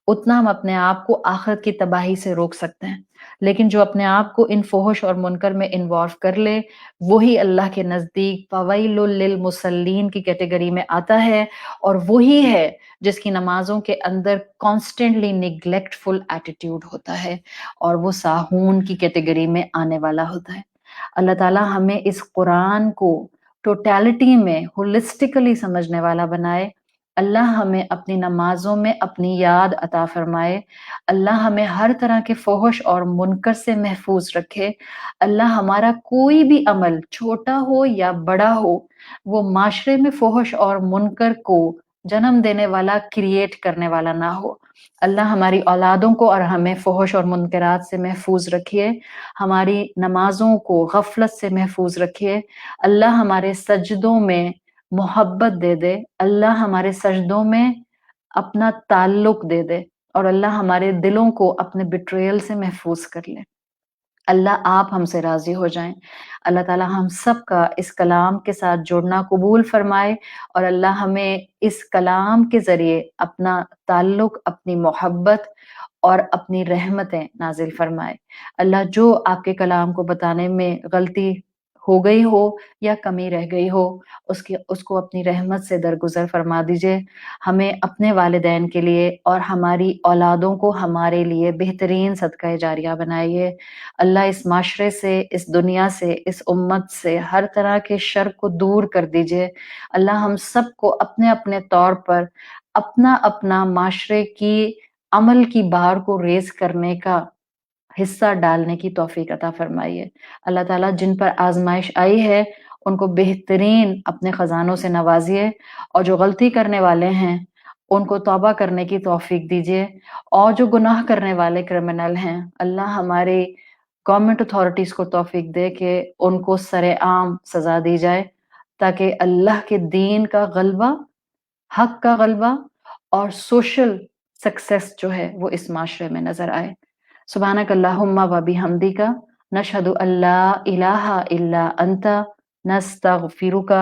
اتنا ہم اپنے آپ کو آخرت کی تباہی سے روک سکتے ہیں. لیکن جو اپنے آپ کو ان فحش اور منکر میں انوالو کر لے، وہی اللہ کے نزدیک فویل للمصلین کی کیٹیگری میں آتا ہے، اور وہی ہے جس کی نمازوں کے اندر کانسٹنٹلی نیگلیکٹ فل ایٹیٹیوڈ ہوتا ہے، اور وہ ساہون کی کیٹیگری میں آنے والا ہوتا ہے. اللہ تعالیٰ ہمیں اس قرآن کو ٹوٹیلٹی میں ہولسٹیکلی سمجھنے والا بنائے. اللہ ہمیں اپنی نمازوں میں اپنی یاد عطا فرمائے. اللہ ہمیں ہر طرح کے فحش اور منکر سے محفوظ رکھے. اللہ ہمارا کوئی بھی عمل چھوٹا ہو یا بڑا ہو وہ معاشرے میں فحش اور منکر کو جنم دینے والا، کریٹ کرنے والا نہ ہو. اللہ ہماری اولادوں کو اور ہمیں فحش اور منکرات سے محفوظ رکھیے. ہماری نمازوں کو غفلت سے محفوظ رکھیے. اللہ ہمارے سجدوں میں محبت دے دے. اللہ ہمارے سجدوں میں اپنا تعلق دے دے، اور اللہ ہمارے دلوں کو اپنے بٹریل سے محفوظ کر لے. اللہ آپ ہم سے راضی ہو جائیں. اللہ تعالیٰ ہم سب کا اس کلام کے ساتھ جوڑنا قبول فرمائے، اور اللہ ہمیں اس کلام کے ذریعے اپنا تعلق، اپنی محبت اور اپنی رحمتیں نازل فرمائے. اللہ جو آپ کے کلام کو بتانے میں غلطی ہو گئی ہو یا کمی رہ گئی ہو اس کو اپنی رحمت سے درگزر فرما دیجئے. ہمیں اپنے والدین کے لیے اور ہماری اولادوں کو ہمارے لیے بہترین صدقہ جاریہ بنائیے. اللہ اس معاشرے سے، اس دنیا سے، اس امت سے ہر طرح کے شر کو دور کر دیجئے. اللہ ہم سب کو اپنے اپنے طور پر اپنا اپنا معاشرے کی عمل کی بار کو ریز کرنے کا حصہ ڈالنے کی توفیق عطا فرمائیے. اللہ تعالیٰ جن پر آزمائش آئی ہے ان کو بہترین اپنے خزانوں سے نوازیے، اور جو غلطی کرنے والے ہیں ان کو توبہ کرنے کی توفیق دیجیے، اور جو گناہ کرنے والے کرمنل ہیں اللہ ہماری گورنمنٹ اتھارٹیز کو توفیق دے کہ ان کو سر عام سزا دی جائے، تاکہ اللہ کے دین کا غلبہ، حق کا غلبہ اور سوشل سکسیس جو ہے وہ اس معاشرے میں نظر آئے. سبحانک اللہم و بحمدک نشہد ان لا الہ الا انت نستغفرک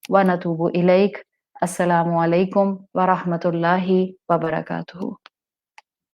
و نتوب الیک. السلام علیکم ورحمۃ اللہ وبرکاتہ.